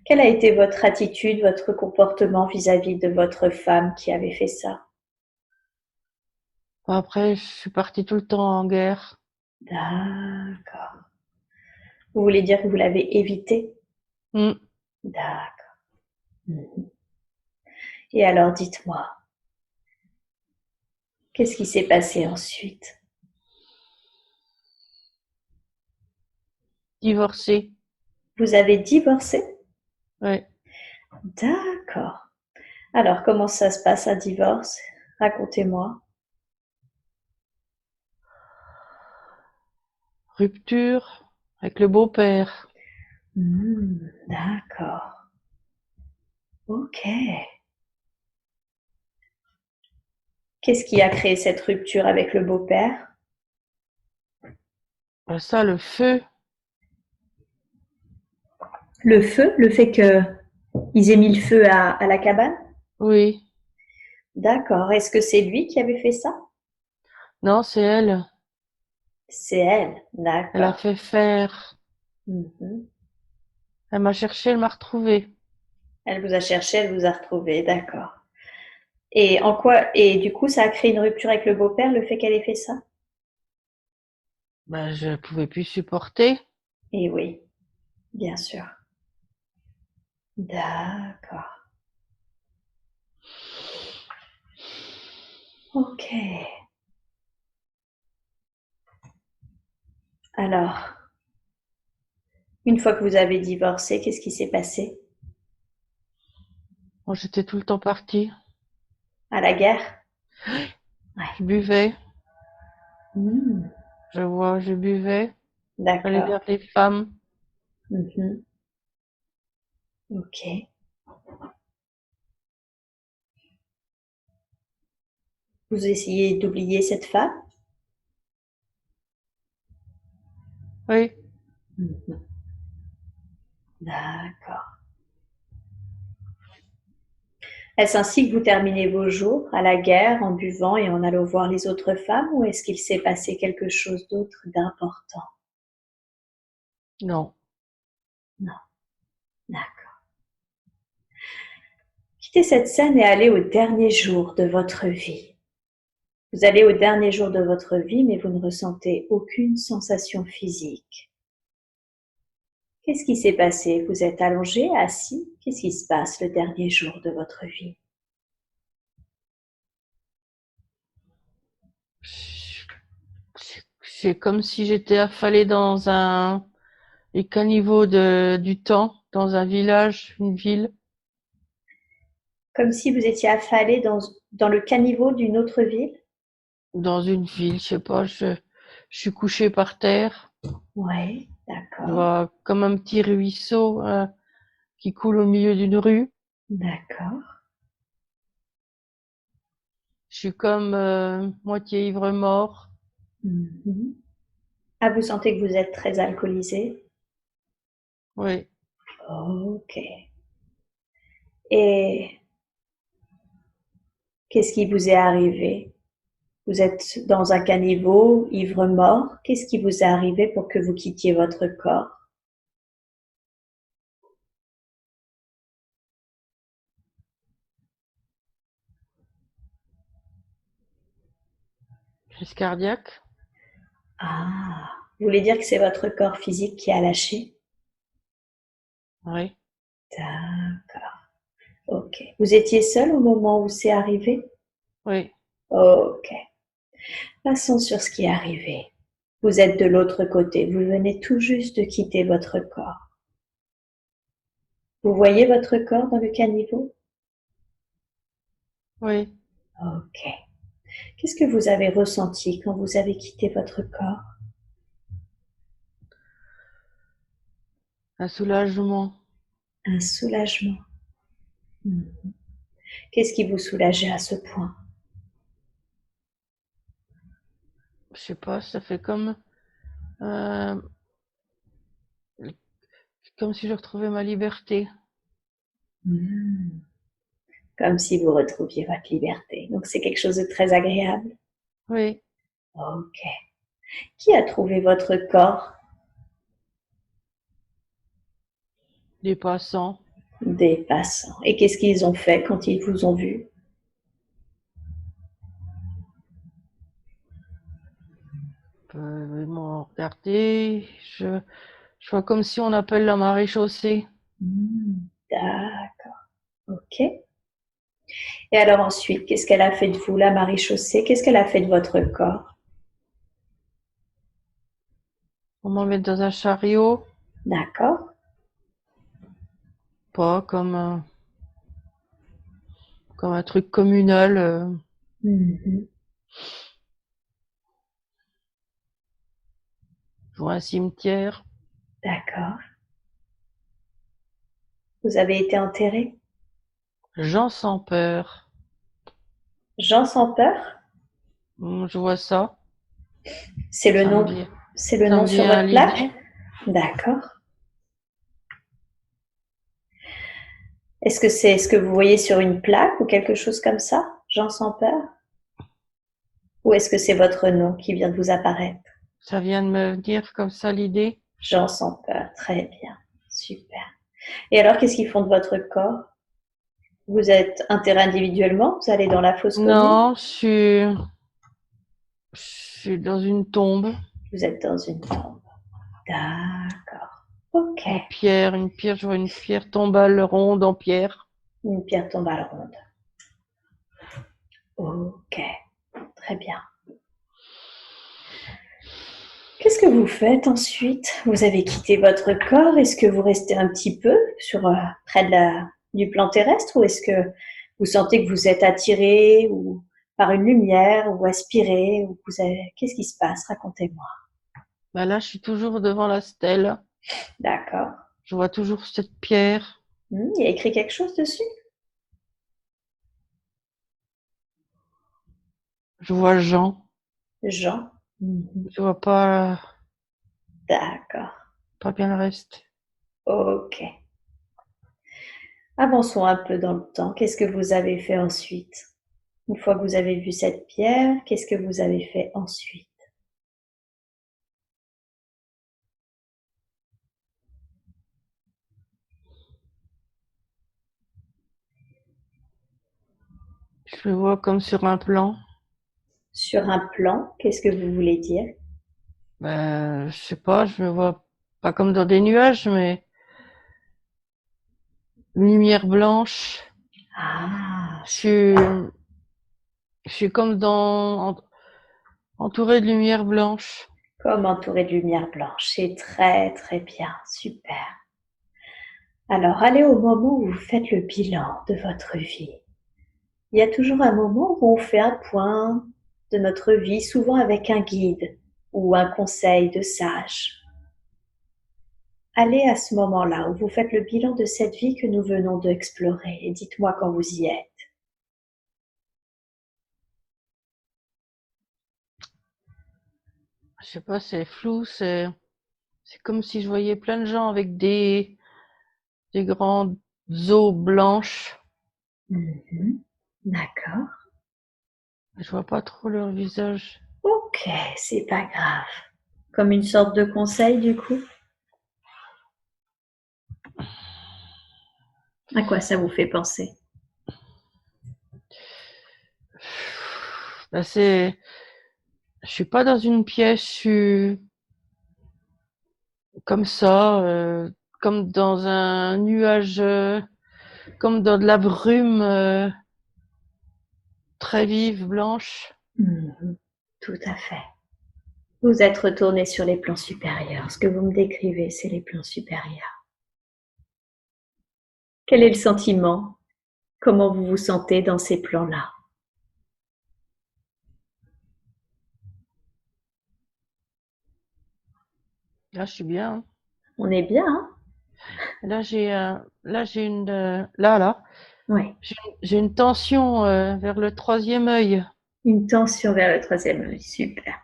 Quelle a été votre attitude, votre comportement vis-à-vis de votre femme qui avait fait ça? Après, je suis partie tout le temps en guerre. D'accord. Vous voulez dire que vous l'avez évité? Hmm. D'accord. Et alors dites-moi, qu'est-ce qui s'est passé ensuite? Divorcée. Vous avez divorcé? Oui. D'accord. Alors comment ça se passe un divorce? Racontez-moi. Rupture avec le beau-père. D'accord. Ok. Qu'est-ce qui a créé cette rupture avec le beau-père? Ben ça, le feu. Le fait que ils aient mis le feu à la cabane? Oui. D'accord. Est-ce que c'est lui qui avait fait ça? Non, c'est elle. C'est elle. Elle a D'accord. fait faire. Mhm. Elle m'a cherché, elle m'a retrouvé. Elle vous a cherché, elle vous a retrouvé, d'accord. Et en quoi, et du coup, ça a créé une rupture avec le beau-père, le fait qu'elle ait fait ça? Ben, je pouvais plus supporter. Et oui, bien sûr. D'accord. Ok. Alors, une fois que vous avez divorcé, qu'est-ce qui s'est passé? Moi, j'étais tout le temps partie. À la guerre? Ouais. Je buvais, Hmm, je buvais. J'allais d'accord. vers les femmes. Mhm. Ok. Vous essayez d'oublier cette femme? Oui, Mhm. D'accord. Est-ce ainsi que vous terminez vos jours, à la guerre, en buvant et en allant voir les autres femmes, ou est-ce qu'il s'est passé quelque chose d'autre d'important? non. Non. D'accord. Quittez cette scène et allez au dernier jour de votre vie. Vous allez au dernier jour de votre vie, mais vous ne ressentez aucune sensation physique. Qu'est-ce qui s'est passé? Vous êtes allongé, assis? Qu'est-ce qui se passe le dernier jour de votre vie? C'est comme si j'étais affalée dans les caniveaux du temps, dans un village, une ville, Comme si vous étiez affalé dans le caniveau d'une autre ville? dans une ville, je sais pas, je suis couchée par terre, Oui, d'accord, comme un petit ruisseau, qui coule au milieu d'une rue. d'accord. Je suis comme, moitié ivre-mort. Mhm. Ah, vous sentez que vous êtes très alcoolisé? Oui, Ok. Et qu'est-ce qui vous est arrivé? Vous êtes dans un caniveau, ivre-mort. Qu'est-ce qui vous est arrivé pour que vous quittiez votre corps? crise cardiaque. Ah, vous voulez dire que c'est votre corps physique qui a lâché? Oui, D'accord. Ok. Vous étiez seul au moment où c'est arrivé? oui, Ok. Passons sur ce qui est arrivé. Vous êtes de l'autre côté. Vous venez tout juste de quitter votre corps. Vous voyez votre corps dans le caniveau? oui. Ok. Qu'est-ce que vous avez ressenti quand vous avez quitté votre corps? Un soulagement. Un soulagement. Hmm. Qu'est-ce qui vous soulageait à ce point? Je sais pas, ça fait euh, comme si je retrouvais ma liberté. Hmm. Comme si vous retrouviez votre liberté. Donc c'est quelque chose de très agréable. Oui, Ok. Qui a trouvé votre corps? des passants. Des passants. Et qu'est-ce qu'ils ont fait quand ils vous ont vu? Ils m'ont regardé. Je vois comme si on appelle la maréchaussée. Hmm. D'accord. Ok. Et alors ensuite, qu'est-ce qu'elle a fait de vous, la maréchaussée? Qu'est-ce qu'elle a fait de votre corps? On m'emmène dans un chariot, D'accord. pas comme un truc communal, Mhm. ou un cimetière. D'accord. Vous avez été enterré? Jean sans peur. Jean sans peur? Je vois ça. C'est le Ça me nom, vient, c'est le ça nom me sur vient à votre plaque? l'idée. D'accord. Est-ce que c'est ce que vous voyez sur une plaque ou quelque chose comme ça? Jean sans peur? Ou est-ce que c'est votre nom qui vient de vous apparaître? Ça vient de me venir comme ça l'idée. Jean sans peur. Très bien. Super. Et alors, qu'est-ce qu'ils font de votre corps? Vous êtes enterré individuellement? Vous allez dans la fosse commune? Non, je suis dans une tombe Vous êtes dans une tombe. D'accord. Ok. en pierre, je vois une pierre tombale ronde en pierre. Une pierre tombale ronde. Ok. Très bien. Qu'est-ce que vous faites ensuite? Vous avez quitté votre corps. Est-ce que vous restez un petit peu près du plan terrestre, ou est-ce que vous sentez que vous êtes attiré ou par une lumière ou aspiré, ou qu'est-ce qui se passe? Racontez-moi. Bah là, je suis toujours devant la stèle. D'accord. Je vois toujours cette pierre. Il y a écrit quelque chose dessus? Je vois Jean. Jean. Je vois pas, D'accord. pas bien le reste. Ok. Avançons un peu dans le temps. Qu'est-ce que vous avez fait ensuite? Une fois que vous avez vu cette pierre, qu'est-ce que vous avez fait ensuite? Je le vois comme sur un plan. Sur un plan, qu'est-ce que vous voulez dire? Ben, je sais pas, je me vois pas comme dans des nuages, mais une lumière blanche. Ah, Je suis, je suis comme entouré de lumière blanche. comme entouré de lumière blanche. C'est très très bien, super. Alors, allez au moment où vous faites le bilan de votre vie. Il y a toujours un moment où on fait un point de notre vie, souvent avec un guide ou un conseil de sage. Allez à ce moment-là où vous faites le bilan de cette vie que nous venons d'explorer et dites-moi quand vous y êtes. Je sais pas, c'est flou, c'est comme si je voyais plein de gens avec des grandes os blanches. D'accord. Je vois pas trop leur visage. Ok, c'est pas grave. Comme une sorte de conseil du coup. À quoi ça vous fait penser? Ben, je suis pas dans une pièce, je suis comme ça, comme dans un nuage, comme dans de la brume très vive, blanche. Mhm, tout à fait. Vous êtes retourné sur les plans supérieurs. Ce que vous me décrivez, c'est les plans supérieurs. Quel est le sentiment? Comment vous vous sentez dans ces plans-là? Là, je suis bien, hein. On est bien, hein? Là, j'ai une, là, Oui. j'ai une tension vers le troisième œil. Une tension vers le troisième œil. Super.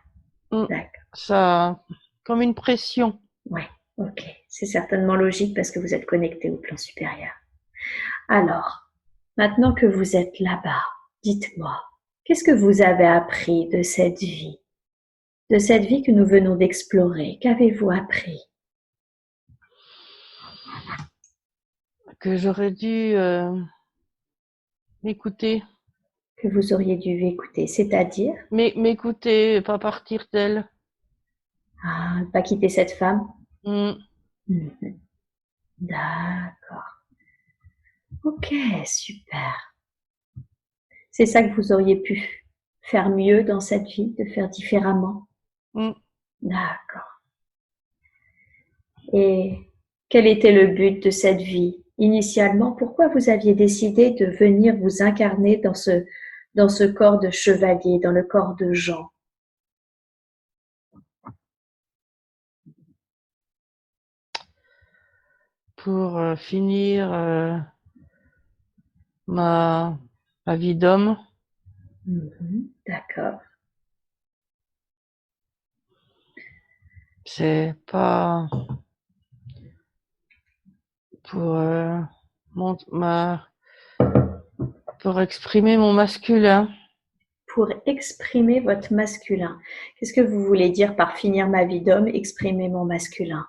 Mm. D'accord. Ça, comme une pression. Oui. Ok. C'est certainement logique parce que vous êtes connecté au plan supérieur. Alors, maintenant que vous êtes là-bas, dites-moi, qu'est-ce que vous avez appris de cette vie? De cette vie que nous venons d'explorer? Qu'avez-vous appris? Que j'aurais dû m'écouter, Que vous auriez dû écouter, c'est-à-dire, mais m'écouter, pas partir d'elle. ah, pas quitter cette femme? Mm. Mhm. D'accord. Ok, super. C'est ça que vous auriez pu faire mieux dans cette vie, de faire différemment? Mm. D'accord. Et quel était le but de cette vie? Initialement, pourquoi vous aviez décidé de venir vous incarner dans ce corps de chevalier, dans le corps de Jean? Pour finir ma, ma vie d'homme. D'accord. C'est pas pour mon, ma, pour exprimer mon masculin, Pour exprimer votre masculin. Qu'est-ce que vous voulez dire par finir ma vie d'homme, exprimer mon masculin?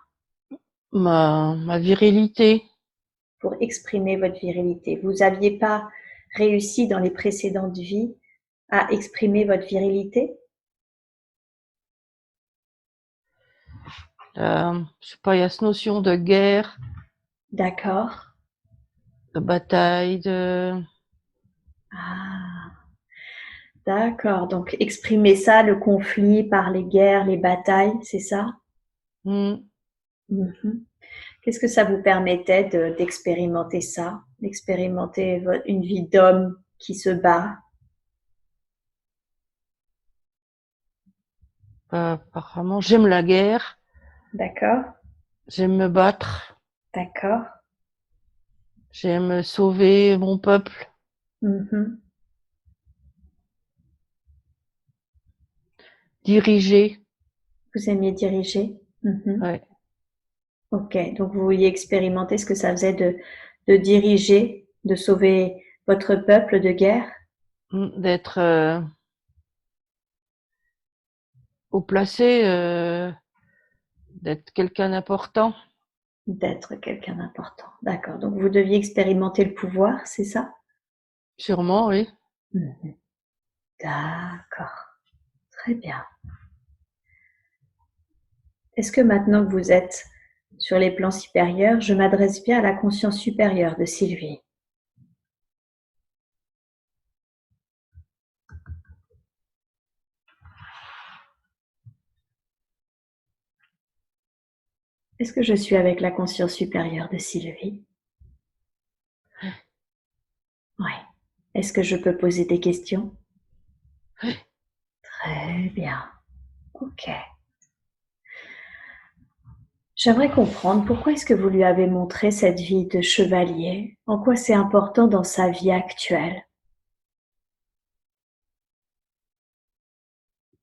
ma virilité. pour exprimer votre virilité. Vous n'aviez pas réussi dans les précédentes vies à exprimer votre virilité? Je sais pas, il y a cette notion de guerre, D'accord. de bataille, Ah, d'accord. Donc, exprimer ça, le conflit par les guerres, les batailles, c'est ça? Hmm. Mhm. Qu'est-ce que ça vous permettait d'expérimenter ça, d'expérimenter une vie d'homme qui se bat? Apparemment, j'aime la guerre, D'accord, j'aime me battre, d'accord. j'aime sauver mon peuple, Mhm. diriger. Vous aimiez diriger? Mhm. Ouais. Ok, donc vous vouliez expérimenter ce que ça faisait de diriger, de sauver votre peuple de guerre? D'être haut placé, d'être quelqu'un d'important. D'être quelqu'un d'important. D'accord. Donc vous deviez expérimenter le pouvoir, c'est ça? Sûrement, oui. Mhm. D'accord. Très bien. Est-ce que maintenant que vous êtes sur les plans supérieurs, je m'adresse bien à la conscience supérieure de Sylvie? Est-ce que je suis avec la conscience supérieure de Sylvie? Oui. Est-ce que je peux poser des questions? Très bien. Ok. J'aimerais comprendre pourquoi est-ce que vous lui avez montré cette vie de chevalier? En quoi c'est important dans sa vie actuelle?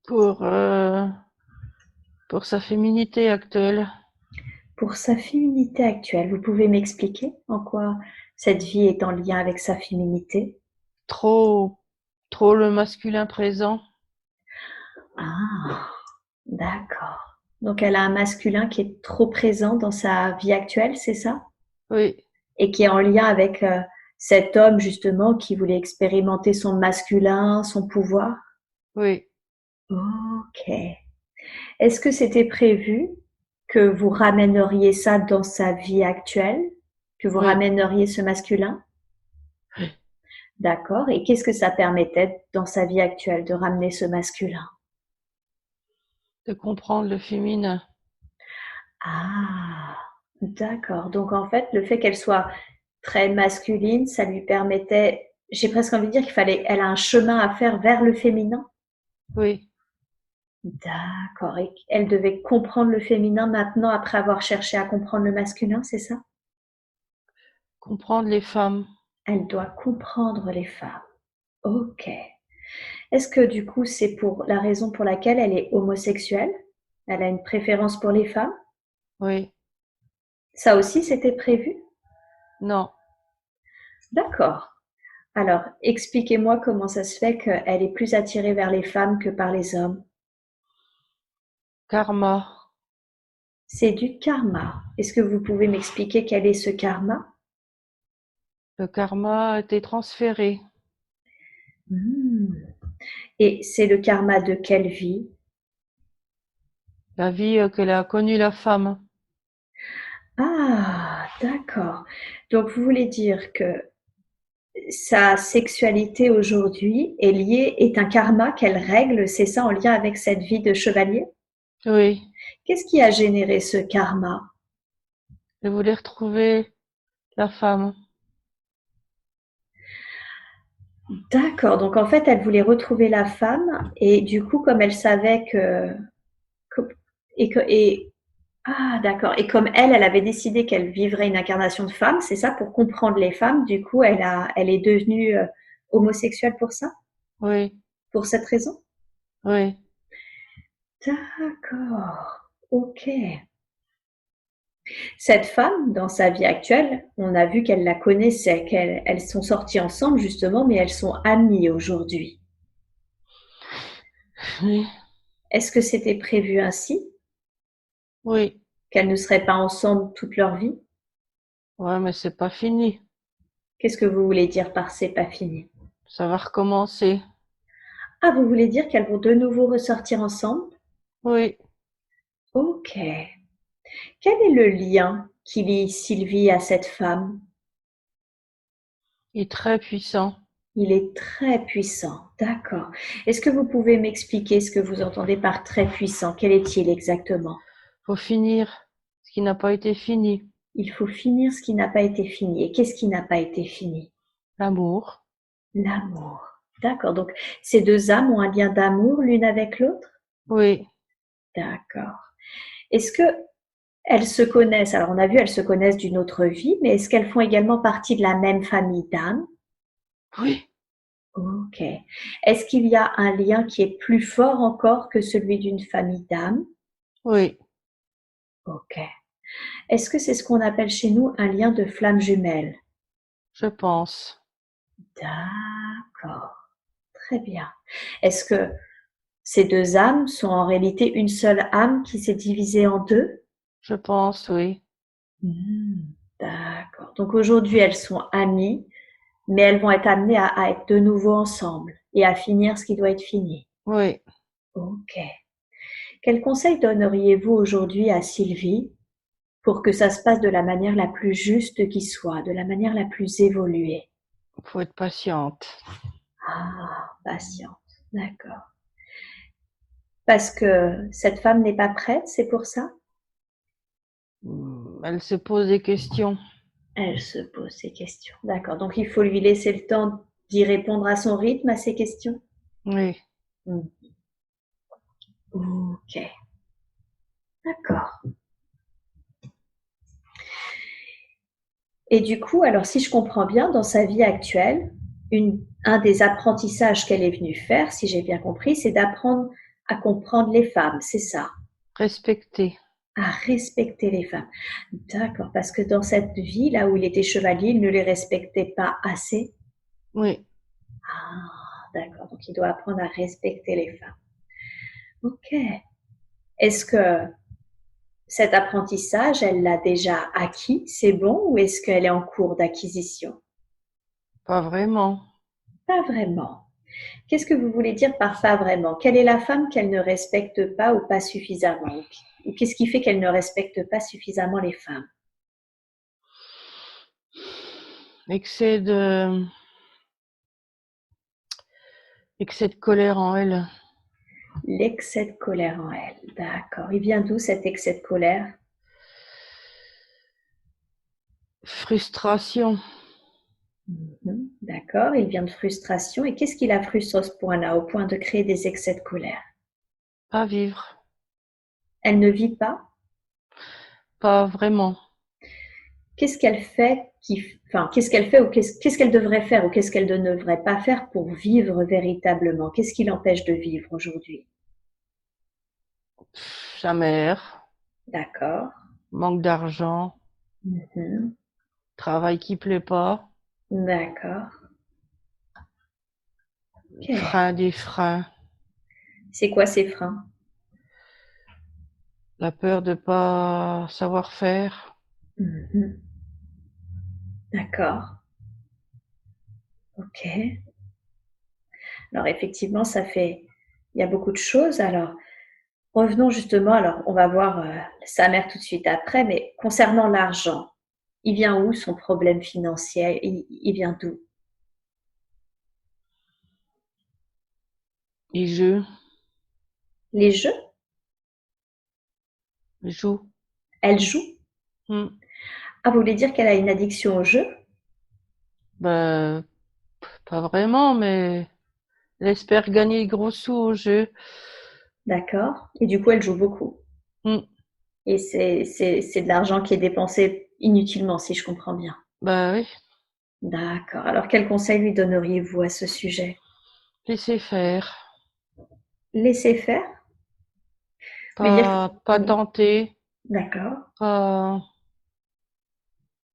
Pour, euh, pour sa féminité actuelle. Pour sa féminité actuelle, vous pouvez m'expliquer en quoi cette vie est en lien avec sa féminité? Trop, trop le masculin présent. Ah, d'accord. Donc elle a un masculin qui est trop présent dans sa vie actuelle, c'est ça? Oui, Et qui est en lien avec cet homme justement qui voulait expérimenter son masculin, son pouvoir? oui, Ok. Est-ce que c'était prévu que vous ramèneriez ça dans sa vie actuelle? Que vous oui. ramèneriez ce masculin? D'accord. Et qu'est-ce que ça permettait dans sa vie actuelle de ramener ce masculin? De comprendre le féminin. Ah, d'accord. Donc en fait, le fait qu'elle soit très masculine, ça lui permettait, j'ai presque envie de dire elle a un chemin à faire vers le féminin. Oui, D'accord. Et elle devait comprendre le féminin maintenant après avoir cherché à comprendre le masculin, c'est ça? comprendre les femmes. Elle doit comprendre les femmes. Ok. Est-ce que du coup, c'est pour la raison pour laquelle elle est homosexuelle? Elle a une préférence pour les femmes? Oui, Ça aussi, c'était prévu? non. D'accord. Alors, expliquez-moi comment ça se fait qu'elle est plus attirée vers les femmes que par les hommes. Karma. C'est du karma. Est-ce que vous pouvez m'expliquer quel est ce karma? Le karma a été transféré. Hmm. Et c'est le karma de quelle vie? La vie qu'elle a connue la femme. Ah, d'accord. Donc, vous voulez dire que sa sexualité aujourd'hui est un karma qu'elle règle, c'est ça, en lien avec cette vie de chevalier? Oui, Qu'est-ce qui a généré ce karma? elle voulait retrouver la femme. D'accord, donc en fait, elle voulait retrouver la femme et du coup, comme elle savait que et ah d'accord, et comme elle avait décidé qu'elle vivrait une incarnation de femme, c'est ça, pour comprendre les femmes, du coup, elle est devenue homosexuelle pour ça, Oui, pour cette raison? oui, D'accord, ok. Cette femme, dans sa vie actuelle, on a vu qu'elle la connaissait, qu'elles sont sorties ensemble justement, mais elles sont amies aujourd'hui. oui, Est-ce que c'était prévu ainsi, oui, qu'elles ne seraient pas ensemble toute leur vie? Ouais, mais c'est pas fini. Qu'est-ce que vous voulez dire par c'est pas fini? Ça va recommencer. Ah, vous voulez dire qu'elles vont de nouveau ressortir ensemble? Oui, Ok. Quel est le lien qui lie Sylvie à cette femme? il est très puissant. Il est très puissant. D'accord. Est-ce que vous pouvez m'expliquer ce que vous entendez par très puissant? Quel est-il exactement? Faut finir ce qui n'a pas été fini. Il faut finir ce qui n'a pas été fini. Et qu'est-ce qui n'a pas été fini? L'amour. L'amour. D'accord. Donc, ces deux âmes ont un lien d'amour l'une avec l'autre? Oui, D'accord. Est-ce que elles se connaissent? Alors, on a vu, elles se connaissent d'une autre vie, mais est-ce qu'elles font également partie de la même famille d'âmes? oui, Ok. Est-ce qu'il y a un lien qui est plus fort encore que celui d'une famille d'âmes? oui, Ok. Est-ce que c'est ce qu'on appelle chez nous un lien de flamme jumelle? je pense. D'accord. Très bien. Est-ce que ces deux âmes sont en réalité une seule âme qui s'est divisée en deux? Je pense, oui. D'accord. Donc aujourd'hui, elles sont amies, mais elles vont être amenées à être de nouveau ensemble et à finir ce qui doit être fini. Oui. Ok. Quel conseil donneriez-vous aujourd'hui à Sylvie pour que ça se passe de la manière la plus juste qui soit, de la manière la plus évoluée? Faut être patiente. Ah, patiente. D'accord. Parce que cette femme n'est pas prête, c'est pour ça? Elle se pose des questions. Elle se pose ces questions. D'accord. Donc il faut lui laisser le temps d'y répondre à son rythme, à ces questions? Oui. Hmm. Ok. D'accord. Et du coup, alors si je comprends bien, dans sa vie actuelle, un des apprentissages qu'elle est venue faire, si j'ai bien compris, c'est d'apprendre à comprendre les femmes, c'est ça, Respecter. à respecter les femmes. D'accord, parce que dans cette vie, là où il était chevalier, il ne les respectait pas assez. Oui. Ah, d'accord, donc il doit apprendre à respecter les femmes. Ok. Est-ce que cet apprentissage, elle l'a déjà acquis, c'est bon, ou est-ce qu'elle est en cours d'acquisition? Pas vraiment. Pas vraiment. Qu'est-ce que vous voulez dire par pas vraiment? Quelle est la femme qu'elle ne respecte pas ou pas suffisamment? Ou qu'est-ce qui fait qu'elle ne respecte pas suffisamment les femmes? Excès de, excès de colère en elle. L'excès de colère en elle. D'accord. Il vient d'où cet excès de colère? Frustration. D'accord. Il vient de frustration. Et qu'est-ce qui la frustre à ce point-là, au point de créer des excès de colère? Pas vivre. Elle ne vit pas? Pas vraiment. Qu'est-ce qu'elle fait enfin, qu'est-ce qu'elle fait ou qu'est-ce qu'elle devrait faire ou qu'est-ce qu'elle ne devrait pas faire pour vivre véritablement? Qu'est-ce qui l'empêche de vivre aujourd'hui? Sa mère. D'accord. Manque d'argent. Mhm. Travail qui plaît pas. D'accord. Ok. Frein des freins. C'est quoi ces freins? La peur de pas savoir faire. Mhm. D'accord. Ok. Alors effectivement, il y a beaucoup de choses. Alors revenons justement. Alors on va voir sa mère tout de suite après, mais concernant l'argent, il vient où son problème financier? Il vient d'où? Les jeux. Les jeux? Les joues. Elle joue? Hmm. Ah, vous voulez dire qu'elle a une addiction aux jeux? Ben, pas vraiment, mais elle espère gagner de gros sous au jeu. D'accord. Et du coup, elle joue beaucoup. Hmm. Et c'est de l'argent qui est dépensé inutilement, si je comprends bien. Ben oui. D'accord. Alors, quel conseil lui donneriez-vous à ce sujet? Laisser faire. Laisser faire? Lui dire, Pas oui, tenter. d'accord. Pas,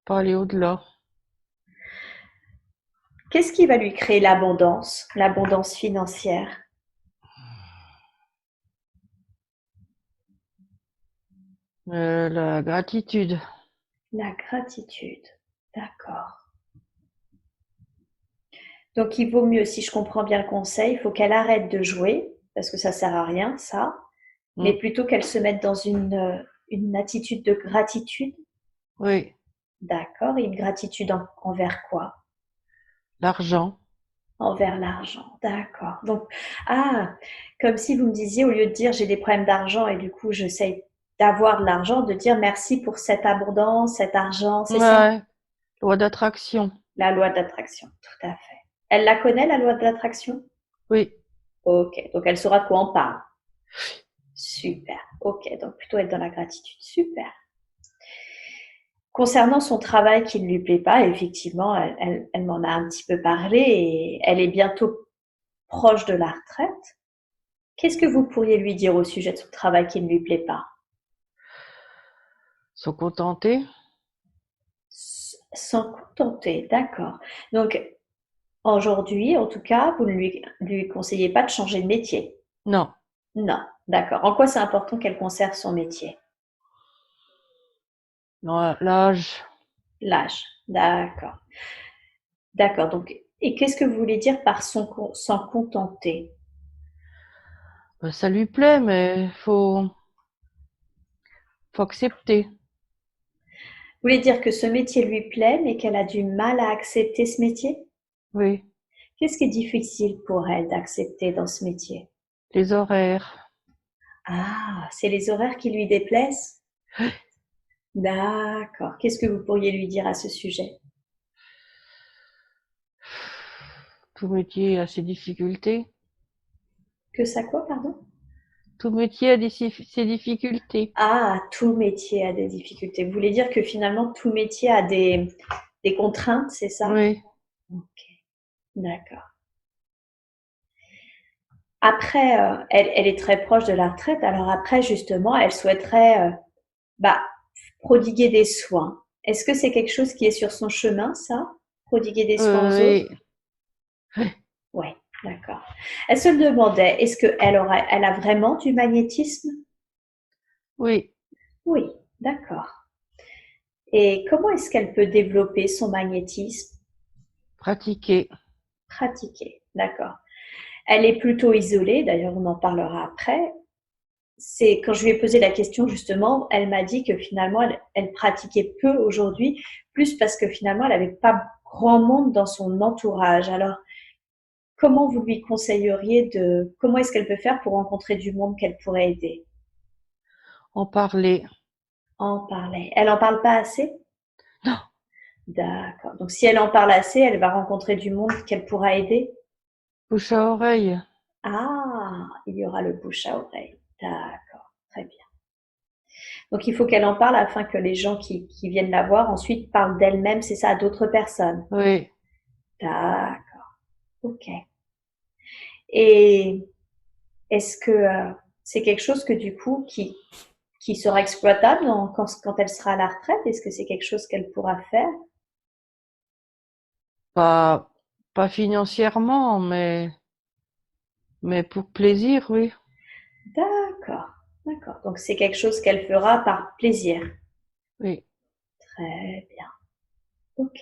pas aller au-delà. Qu'est-ce qui va lui créer l'abondance financière? La gratitude. La gratitude. D'accord. Donc il vaut mieux, si je comprends bien le conseil, il faut qu'elle arrête de jouer, parce que ça sert à rien, ça, mais Mm. plutôt qu'elle se mette dans une attitude de gratitude. Oui, D'accord. Et une gratitude envers quoi? l'argent. Envers l'argent. D'accord. Donc, ah, comme si vous me disiez, au lieu de dire j'ai des problèmes d'argent et du coup j'essaye d'avoir de l'argent, de dire merci pour cette abondance, cet argent, c'est ça? Ouais, loi d'attraction. La loi de l'attraction, tout à fait. Elle la connaît, la loi de l'attraction? Oui, Ok, donc elle saura de quoi on parle. Super. Ok, donc plutôt être dans la gratitude. Super. Concernant son travail qui ne lui plaît pas, effectivement, elle m'en a un petit peu parlé et elle est bientôt proche de la retraite. Qu'est-ce que vous pourriez lui dire au sujet de son travail qui ne lui plaît pas? sont contentés. S'en contenter, d'accord. Donc, aujourd'hui, en tout cas, vous ne lui conseillez pas de changer de métier? Non, Non, d'accord. En quoi c'est important qu'elle conserve son métier? non, l'âge, L'âge, d'accord. D'accord, donc, et qu'est-ce que vous voulez dire par s'en contenter? ben, ça lui plaît, mais faut accepter. Vous voulez dire que ce métier lui plaît, mais qu'elle a du mal à accepter ce métier? Oui, Qu'est-ce qui est difficile pour elle d'accepter dans ce métier? les horaires. Ah, c'est les horaires qui lui déplaisent? D'accord. Qu'est-ce que vous pourriez lui dire à ce sujet? Tout métier a ses difficultés. Que ça quoi, pardon? Tout métier a ses difficultés. Ah, tout métier a des difficultés. Vous voulez dire que finalement tout métier a des contraintes, c'est ça? Oui, Ok, d'accord. Après, elle est très proche de la retraite. Alors après, justement, elle souhaiterait bah, prodiguer des soins. Est-ce que c'est quelque chose qui est sur son chemin, ça? Prodiguer des soins aux autres? oui, Oui, d'accord. Elle se demandait, est-ce elle a vraiment du magnétisme? oui, Oui, d'accord. Et comment est-ce qu'elle peut développer son magnétisme? pratiquer. Pratiquer, d'accord. Elle est plutôt isolée, d'ailleurs on en parlera après. C'est quand je lui ai posé la question justement, elle m'a dit que finalement elle pratiquait peu aujourd'hui, plus parce que finalement elle n'avait pas grand monde dans son entourage. Alors comment vous lui conseilleriez comment est-ce qu'elle peut faire pour rencontrer du monde qu'elle pourrait aider? En parler. En parler. Elle en parle pas assez? Non, D'accord. Donc si elle en parle assez, elle va rencontrer du monde qu'elle pourra aider? bouche à oreille. Ah, il y aura le bouche à oreille. D'accord, très bien. Donc il faut qu'elle en parle afin que les gens qui viennent la voir ensuite parlent d'elle-même, c'est ça, à d'autres personnes. Oui, D'accord, ok. Et est-ce que c'est quelque chose que du coup qui sera exploitable quand elle sera à la retraite? Est-ce que c'est quelque chose qu'elle pourra faire? pas, pas financièrement, mais pour plaisir, oui. D'accord, d'accord. Donc c'est quelque chose qu'elle fera par plaisir. Oui. Très bien. Ok.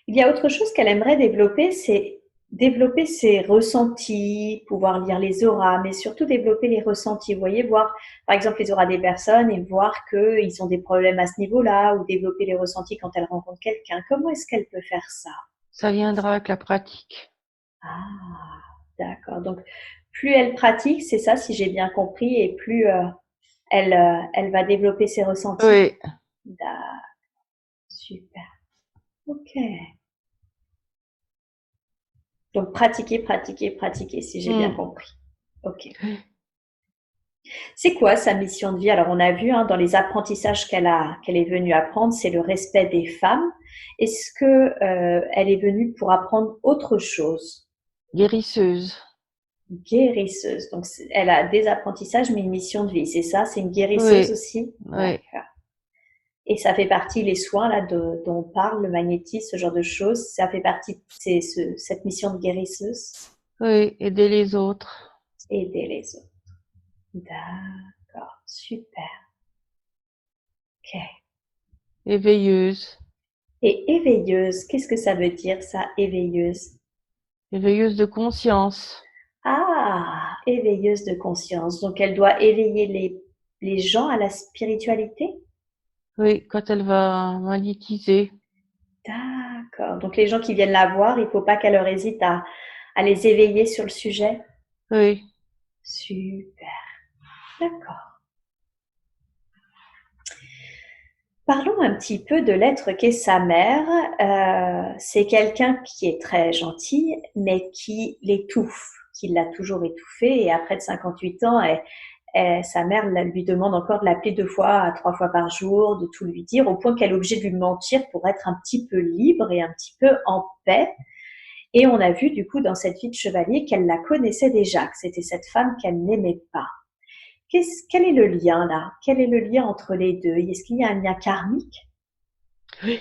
Il y a autre chose qu'elle aimerait développer, c'est développer ses ressentis, pouvoir lire les auras, mais surtout développer les ressentis. Vous voyez, voir par exemple les auras des personnes et voir qu'ils ont des problèmes à ce niveau-là, ou développer les ressentis quand elle rencontre quelqu'un. Comment est-ce qu'elle peut faire ça? Ça viendra avec la pratique. Ah, d'accord. Donc, plus elle pratique, c'est ça, si j'ai bien compris, et plus elle va développer ses ressentis. Oui. D'accord, super. Ok. Donc, pratiquer, pratiquer, pratiquer, si j'ai bien Hmm. compris. Ok. C'est quoi sa mission de vie? Alors, on a vu hein, dans les apprentissages qu'elle est venue apprendre, c'est le respect des femmes. Est-ce que elle est venue pour apprendre autre chose? Guérisseuse. Guérisseuse. Donc, elle a des apprentissages, mais une mission de vie, c'est ça? C'est une guérisseuse Oui, aussi? oui, D'accord. Et ça fait partie, les soins là dont on parle, le magnétisme, ce genre de choses, ça fait partie de cette mission de guérisseuse, oui, aider les autres. aider les autres. D'accord, super. éveilleuse, Et éveilleuse, qu'est-ce que ça veut dire ça, éveilleuse? éveilleuse de conscience. Ah, éveilleuse de conscience. Donc elle doit éveiller les gens à la spiritualité? Oui, quand elle va magnétiser. D'accord. Donc les gens qui viennent la voir, il ne faut pas qu'elle leur hésite à les éveiller sur le sujet? Oui, Super, d'accord. Parlons un petit peu de l'être qu'est sa mère. C'est quelqu'un qui est très gentil, mais qui l'étouffe, qui l'a toujours étouffé. Et après de 58 ans, sa mère lui demande encore de l'appeler 2 fois à 3 fois par jour, de tout lui dire, au point qu'elle est obligée de lui mentir pour être un petit peu libre et un petit peu en paix. Et on a vu du coup dans cette vie de chevalier qu'elle la connaissait déjà, que c'était cette femme qu'elle n'aimait pas. Quel est le lien là? Quel est le lien entre les deux? Est-ce qu'il y a un lien karmique? oui.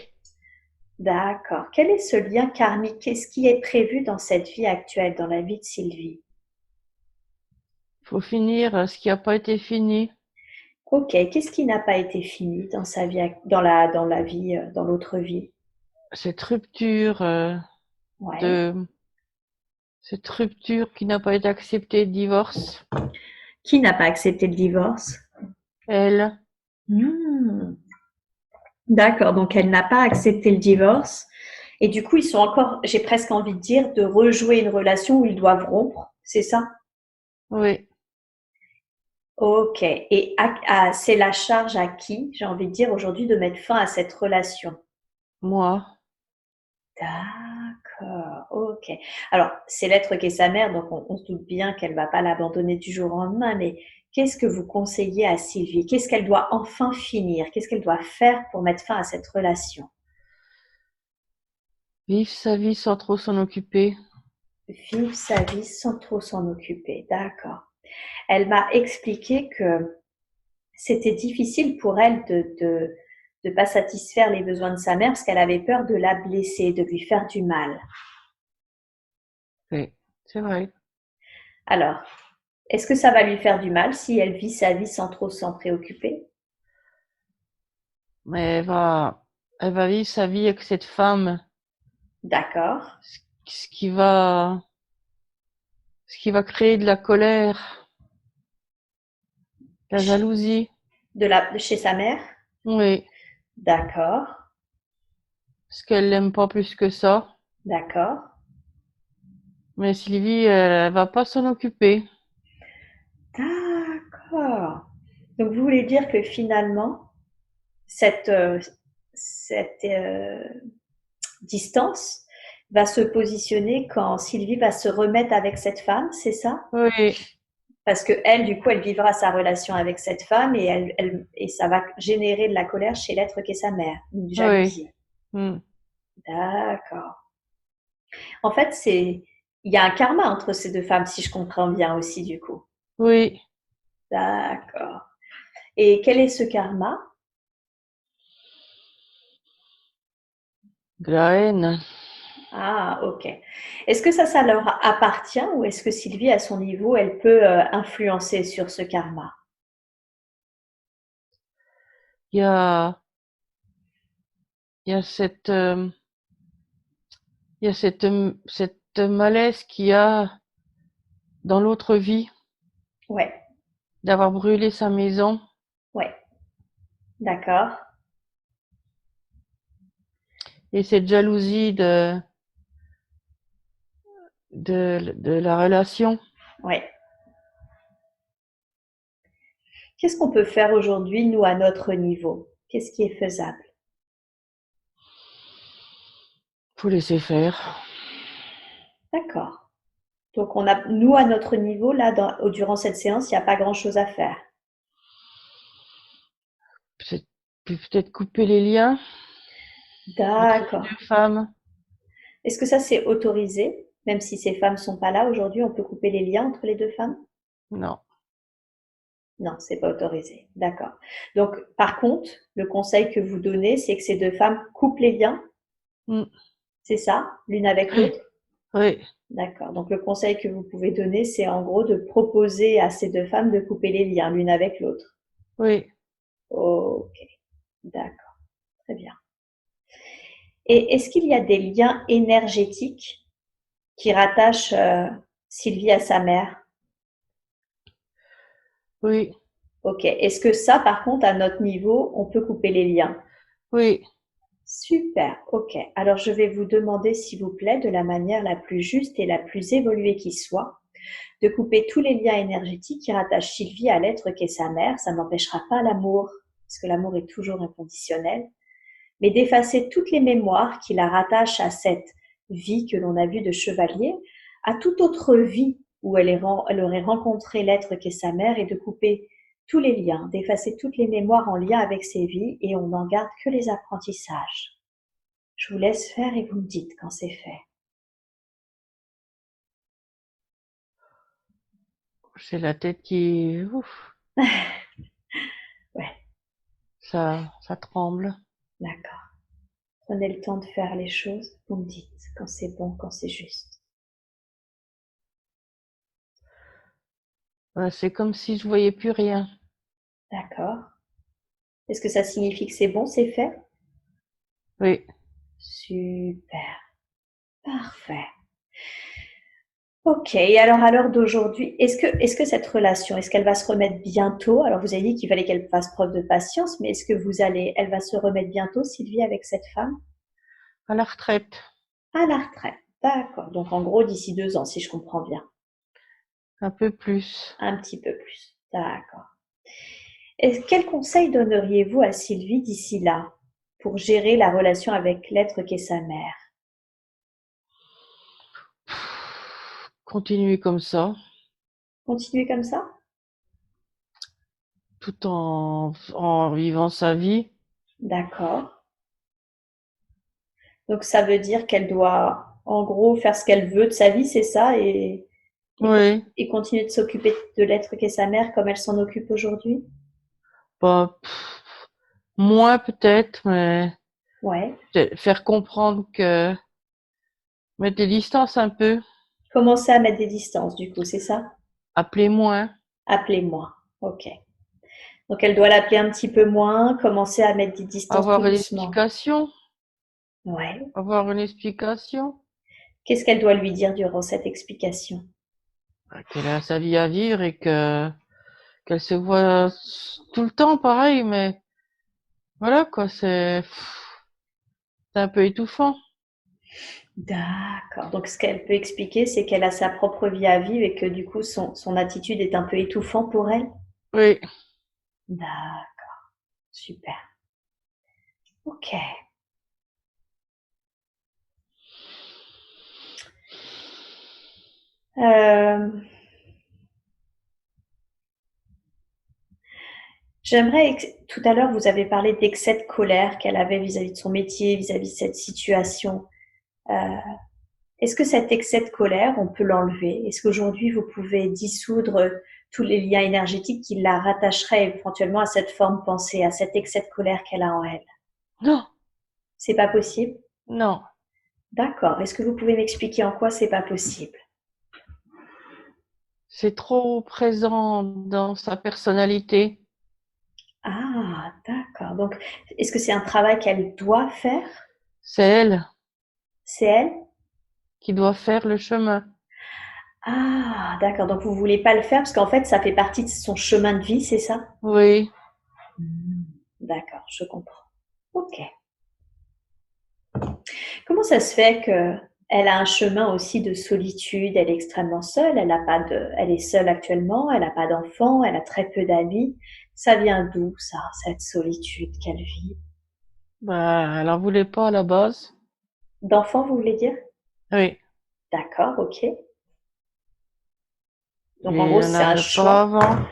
D'accord. Quel est ce lien karmique? Qu'est-ce qui est prévu dans cette vie actuelle, dans la vie de Sylvie? Faut finir ce qui n'a pas été fini. Ok. Qu'est-ce qui n'a pas été fini dans sa vie, dans la vie, dans l'autre vie? Cette rupture Ouais. de cette rupture qui n'a pas été acceptée, divorce. Qui n'a pas accepté le divorce? Elle, Hmm. D'accord. Donc elle n'a pas accepté le divorce. Et du coup, ils sont encore, j'ai presque envie de dire, de rejouer une relation où ils doivent rompre. C'est ça? oui, Ok. Et c'est la charge à qui, j'ai envie de dire aujourd'hui, de mettre fin à cette relation? moi. D'accord. Ok. Alors, c'est l'être qu'est sa mère, donc on se doute bien qu'elle va pas l'abandonner du jour au lendemain, mais qu'est-ce que vous conseillez à Sylvie? Qu'est-ce qu'elle doit enfin finir? Qu'est-ce qu'elle doit faire pour mettre fin à cette relation? Vivre sa vie sans trop s'en occuper. Vivre sa vie sans trop s'en occuper. D'accord. Elle m'a expliqué que c'était difficile pour elle de pas satisfaire les besoins de sa mère parce qu'elle avait peur de la blesser, de lui faire du mal. Oui, c'est vrai. Alors, est-ce que ça va lui faire du mal si elle vit sa vie sans trop s'en préoccuper? Mais elle va vivre sa vie avec cette femme, D'accord. ce qui va, ce qui va créer de la colère, de la jalousie. De chez sa mère? Oui, D'accord. parce qu'elle l'aime pas plus que ça. D'accord. Mais Sylvie, elle va pas s'en occuper. D'accord. Donc, vous voulez dire que finalement, cette, euh, cette distance va se positionner quand Sylvie va se remettre avec cette femme, c'est ça? Oui, Parce que elle, du coup, elle vivra sa relation avec cette femme et et ça va générer de la colère chez l'être qu'est sa mère, une oui. jalousie. Hmm. D'accord. En fait, il y a un karma entre ces deux femmes, si je comprends bien aussi, du coup. Oui, D'accord. Et quel est ce karma? de la haine. Ah, ok. Est-ce que ça leur appartient ou est-ce que Sylvie, à son niveau, elle peut influencer sur ce karma? Il y a, il y a il y a cette malaise qu'il y a dans l'autre vie Ouais, d'avoir brûlé sa maison ouais. D'accord. et cette jalousie de la relation. Ouais. Qu'est-ce qu'on peut faire aujourd'hui, nous, à notre niveau? Qu'est-ce qui est faisable? Faut laisser faire. D'accord. Donc, nous, à notre niveau, là, durant cette séance, il n'y a pas grand-chose à faire. Peut-être, peut-être couper les liens entre les D'accord. deux femmes. Est-ce que ça, c'est autorisé? Même si ces femmes sont pas là aujourd'hui, on peut couper les liens entre les deux femmes? Non. Non, c'est pas autorisé. D'accord. Donc, par contre, le conseil que vous donnez, c'est que ces deux femmes coupent les liens, Hmm. c'est ça, l'une avec Oui, l'autre? oui, D'accord. Donc, le conseil que vous pouvez donner, c'est en gros de proposer à ces deux femmes de couper les liens, l'une avec l'autre. oui. Ok. D'accord, très bien. Et est-ce qu'il y a des liens énergétiques qui rattachent Sylvie à sa mère? Oui, Ok. Est-ce que ça, par contre, à notre niveau, on peut couper les liens? oui. Super, ok. Alors je vais vous demander, s'il vous plaît, de la manière la plus juste et la plus évoluée qui soit, de couper tous les liens énergétiques qui rattachent Sylvie à l'être qu'est sa mère. Ça n'empêchera pas l'amour, parce que l'amour est toujours inconditionnel, mais d'effacer toutes les mémoires qui la rattachent à cette vie que l'on a vue de chevalier, à toute autre vie où elle aurait rencontré l'être qu'est sa mère, et de couper tous les liens, d'effacer toutes les mémoires en lien avec ces vies, et on n'en garde que les apprentissages. Je vous laisse faire et vous me dites quand c'est fait. J'ai la tête qui, ouf, Ouais, ça tremble. d'accord. Prenez le temps de faire les choses, vous me dites quand c'est bon, quand c'est juste. Ouais, c'est comme si je voyais plus rien. D'accord. Est-ce que ça signifie que c'est bon, c'est fait? Oui. Super, parfait. Ok, et alors à l'heure d'aujourd'hui, est-ce que cette relation, est-ce qu'elle va se remettre bientôt? Alors vous avez dit qu'il fallait qu'elle fasse preuve de patience, mais est-ce que elle va se remettre bientôt, Sylvie, avec cette femme? À la retraite. À la retraite. D'accord. Donc en gros d'ici 2 ans, si je comprends bien. Un peu plus. Un petit peu plus. D'accord. Quel conseil donneriez-vous à Sylvie d'ici là pour gérer la relation avec l'être qu'est sa mère? Continuer comme ça, Continuer comme ça? tout en vivant sa vie. D'accord. Donc ça veut dire qu'elle doit en gros faire ce qu'elle veut de sa vie, c'est ça, et, Oui. et continuer de s'occuper de l'être qu'est sa mère comme elle s'en occupe aujourd'hui? Bah, moins peut-être, mais Ouais. faire comprendre que mettre des distances un peu, Commencer à mettre des distances du coup, c'est ça? appeler moins, Appelez-moi. Ok. Donc elle doit l'appeler un petit peu moins, commencer à mettre des distances tout avoir une doucement. explication, Ouais. avoir une explication, Qu'est-ce qu'elle doit lui dire durant cette explication? qu'elle a sa vie à vivre et qu'elle se voit tout le temps pareil, mais voilà quoi, c'est un peu étouffant. D'accord. Donc ce qu'elle peut expliquer, c'est qu'elle a sa propre vie à vivre et que du coup son attitude est un peu étouffante pour elle? Oui. D'accord. Super. Ok. Euh, tout à l'heure, vous avez parlé d'excès de colère qu'elle avait vis-à-vis de son métier, vis-à-vis de cette situation. Euh, Est-ce que cet excès de colère, on peut l'enlever? Est-ce qu'aujourd'hui, vous pouvez dissoudre tous les liens énergétiques qui la rattacheraient éventuellement à cette forme pensée, à cet excès de colère qu'elle a en elle? Non, C'est pas possible? non, D'accord. Est-ce que vous pouvez m'expliquer en quoi c'est pas possible? c'est trop présent dans sa personnalité. Ah, d'accord. Donc, est-ce que c'est un travail qu'elle doit faire? C'est elle C'est elle? qui doit faire le chemin. Ah, d'accord. Donc, vous voulez pas le faire parce qu'en fait, ça fait partie de son chemin de vie, c'est ça? Oui, Hmm. D'accord, je comprends. Ok. Comment ça se fait que elle a un chemin aussi de solitude? Elle est extrêmement seule. Elle est seule actuellement. Elle n'a pas d'enfant. Elle a très peu d'amis. Ça vient d'où, ça, cette solitude qu'elle vit? bah, elle en voulait pas à la base. D'enfant, vous voulez dire? Oui, D'accord, ok. Donc, en et gros, on c'est un n'avait pas choix. avant.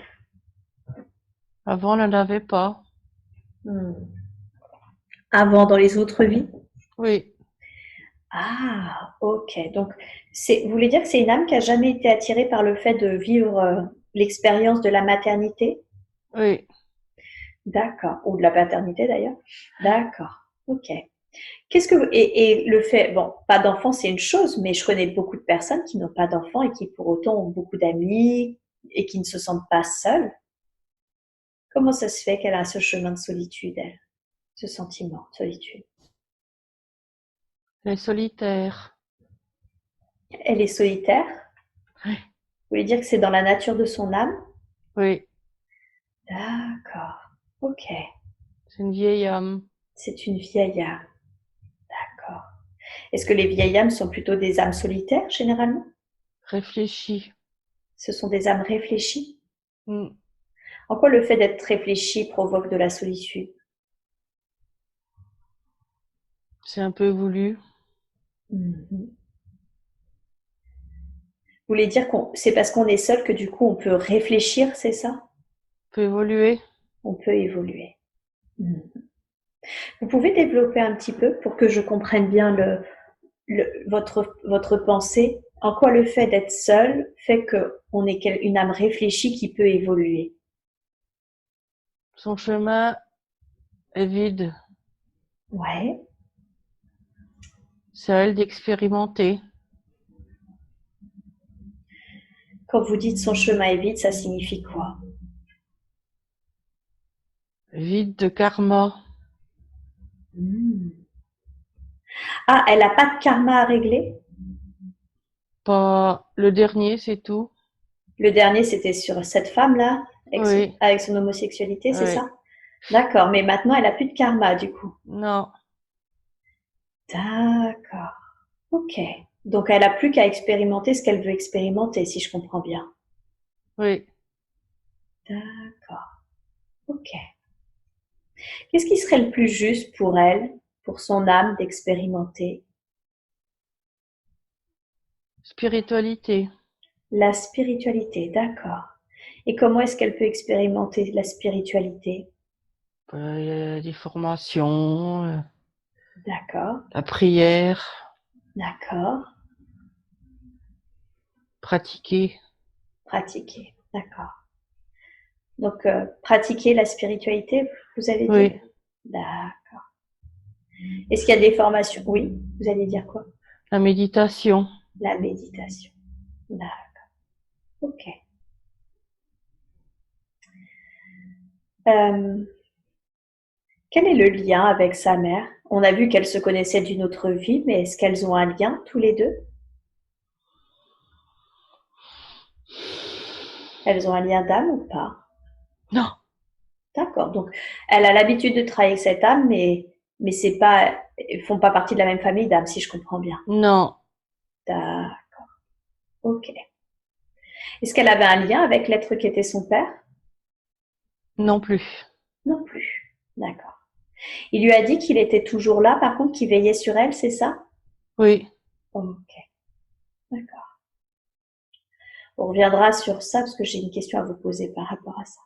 Avant, on n'en avait pas. Hmm. Avant, dans les autres vies? Oui, Ah, ok. Donc, vous voulez dire que c'est une âme qui a jamais été attirée par le fait de vivre l'expérience de la maternité? oui. D'accord. Ou de la paternité d'ailleurs. D'accord. Ok. Et le fait, bon, pas d'enfant, c'est une chose, mais je connais beaucoup de personnes qui n'ont pas d'enfants et qui pour autant ont beaucoup d'amis et qui ne se sentent pas seules. Comment ça se fait qu'elle a ce chemin de solitude, elle? ce sentiment de solitude? Elle est solitaire. Elle est solitaire? Oui. Vous voulez dire que c'est dans la nature de son âme? Oui, D'accord. Ok. c'est une vieille âme. C'est une vieille âme. D'accord. Est-ce que les vieilles âmes sont plutôt des âmes solitaires, généralement? Réfléchie. Ce sont des âmes réfléchies? Mm. En quoi le fait d'être réfléchi provoque de la solitude? C'est un peu voulu. Vous voulez dire que c'est parce qu'on est seul que du coup on peut réfléchir, c'est ça? Peut évoluer. On peut évoluer. Vous pouvez développer un petit peu pour que je comprenne bien votre pensée? En quoi le fait d'être seul fait qu'on est une âme réfléchie qui peut évoluer? Son chemin est vide. Ouais. C'est à elle d'expérimenter. Quand vous dites son chemin est vide, ça signifie quoi? Vide de karma. Ah, elle n'a pas de karma à régler? Pas le dernier, c'est tout. Le dernier, c'était sur cette femme-là, Oui, avec son homosexualité, c'est oui. ça? D'accord, mais maintenant, elle n'a plus de karma, du coup. Non, D'accord. Ok. Donc, elle n'a plus qu'à expérimenter ce qu'elle veut expérimenter, si je comprends bien. oui. D'accord. Ok. Qu'est-ce qui serait le plus juste pour elle, pour son âme, d'expérimenter? Spiritualité. La spiritualité, d'accord. Et comment est-ce qu'elle peut expérimenter la spiritualité? Il y a des formations, D'accord, la prière, d'accord. pratiquer. Pratiquer, d'accord. Donc, pratiquer la spiritualité, vous allez dire? Oui, D'accord. Est-ce qu'il y a des formations? Oui, vous allez dire quoi? la méditation. La méditation. D'accord. Ok. Euh, Quel est le lien avec sa mère? On a vu qu'elles se connaissaient d'une autre vie, mais est-ce qu'elles ont un lien tous les deux? Elles ont un lien d'âme ou pas? Non, D'accord. Donc, elle a l'habitude de travailler avec cette âme, mais c'est pas, ils font pas partie de la même famille d'âmes, si je comprends bien. non, D'accord. Ok. Est-ce qu'elle avait un lien avec l'être qui était son père? non plus. Non plus. D'accord. Il lui a dit qu'il était toujours là, par contre, qu'il veillait sur elle, c'est ça? Oui, Ok. D'accord. On reviendra sur ça parce que j'ai une question à vous poser par rapport à ça.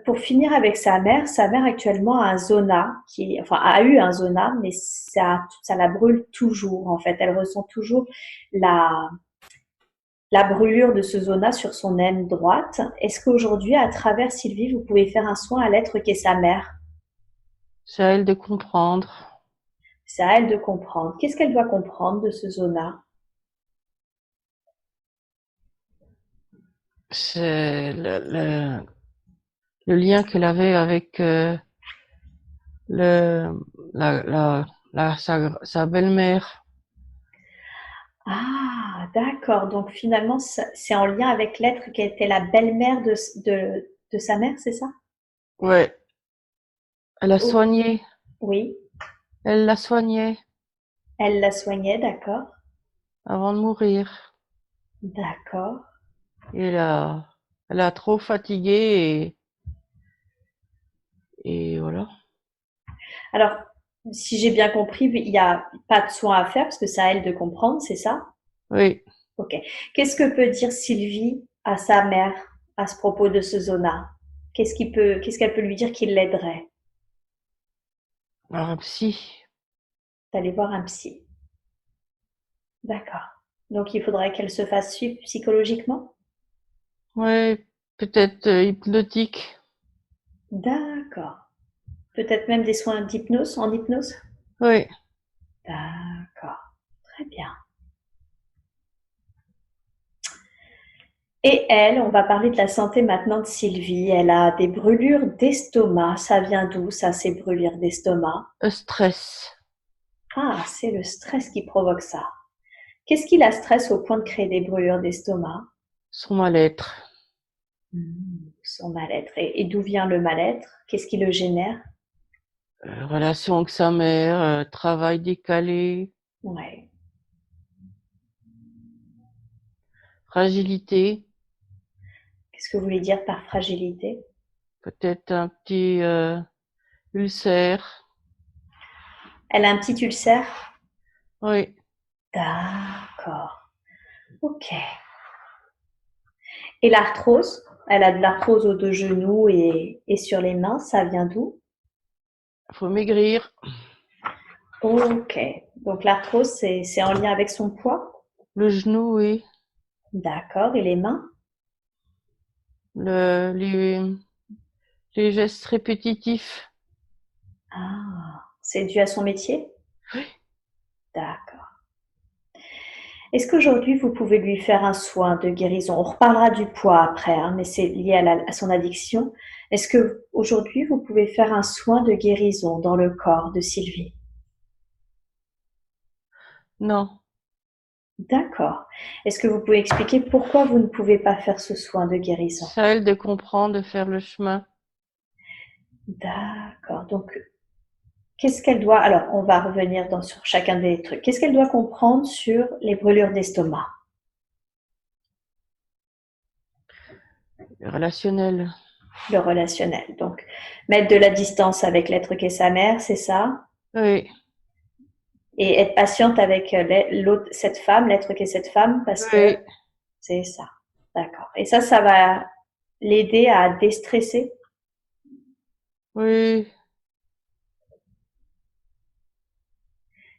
Pour finir avec sa mère actuellement a un zona enfin a eu un zona, mais ça la brûle toujours en fait. Elle ressent toujours la la brûlure de ce zona sur son aine droite. Est-ce qu'aujourd'hui, à travers Sylvie, vous pouvez faire un soin à l'être qui est sa mère? c'est à elle de comprendre. C'est à elle de comprendre. Qu'est-ce qu'elle doit comprendre de ce zona? C'est le lien qu'elle avait avec le, sa belle-mère. Ah, d'accord. Donc finalement, c'est en lien avec l'être qui était la belle-mère de sa mère, c'est ça? Ouais, elle a Oh, soigné. oui, Elle la soignait elle la soignait, d'accord. avant de mourir. D'accord. Et elle a trop fatigué et voilà. Alors, si j'ai bien compris, il n'y a pas de soin à faire parce que c'est à elle de comprendre, c'est ça? Oui, Ok. Qu'est-ce que peut dire Sylvie à sa mère à ce propos de ce zona? Qu'est-ce qu'elle peut lui dire qui l'aiderait? un psy. D'aller voir un psy. D'accord. Donc il faudrait qu'elle se fasse suivre psychologiquement? Ouais, peut-être hypnotique. D'accord. Peut-être même des soins d'hypnose, en hypnose? Oui, D'accord. Très bien. Et elle, on va parler de la santé maintenant de Sylvie. Elle a des brûlures d'estomac. Ça vient d'où, ça, ces brûlures d'estomac? Stress, Ah, c'est le stress qui provoque ça. Qu'est-ce qui la stresse au point de créer des brûlures d'estomac? son mal-être, Son mal-être. Et d'où vient le mal-être? Qu'est-ce qui le génère? relation avec sa mère, travail décalé, Ouais. fragilité, Qu'est-ce que vous voulez dire par fragilité? peut-être un petit ulcère. Elle a un petit ulcère? Oui, D'accord. Ok. Et l'arthrose? Elle a de l'arthrose aux deux genoux et sur les mains. Ça vient d'où? faut maigrir. Ok. Donc l'arthrose, c'est en lien avec son poids? Le genou, oui. D'accord. Et les mains? Le, les gestes répétitifs. Ah, c'est dû à son métier? D'accord. Est-ce qu'aujourd'hui, vous pouvez lui faire un soin de guérison? On reparlera du poids après, hein, mais c'est lié à son addiction. Est-ce que aujourd'hui, vous pouvez faire un soin de guérison dans le corps de Sylvie? Non, D'accord. Est-ce que vous pouvez expliquer pourquoi vous ne pouvez pas faire ce soin de guérison? c'est à elle de comprendre, de faire le chemin. D'accord. Donc, qu'est-ce qu'elle doit... Alors, on va revenir sur chacun des trucs. Qu'est-ce qu'elle doit comprendre sur les brûlures d'estomac? Relationnel. Le relationnel. Donc, mettre de la distance avec l'être qu'est sa mère, c'est ça? Oui, Et être patiente avec l'autre, cette femme, l'être qu'est cette femme, parce que oui, c'est ça. D'accord. Et ça va l'aider à déstresser. oui.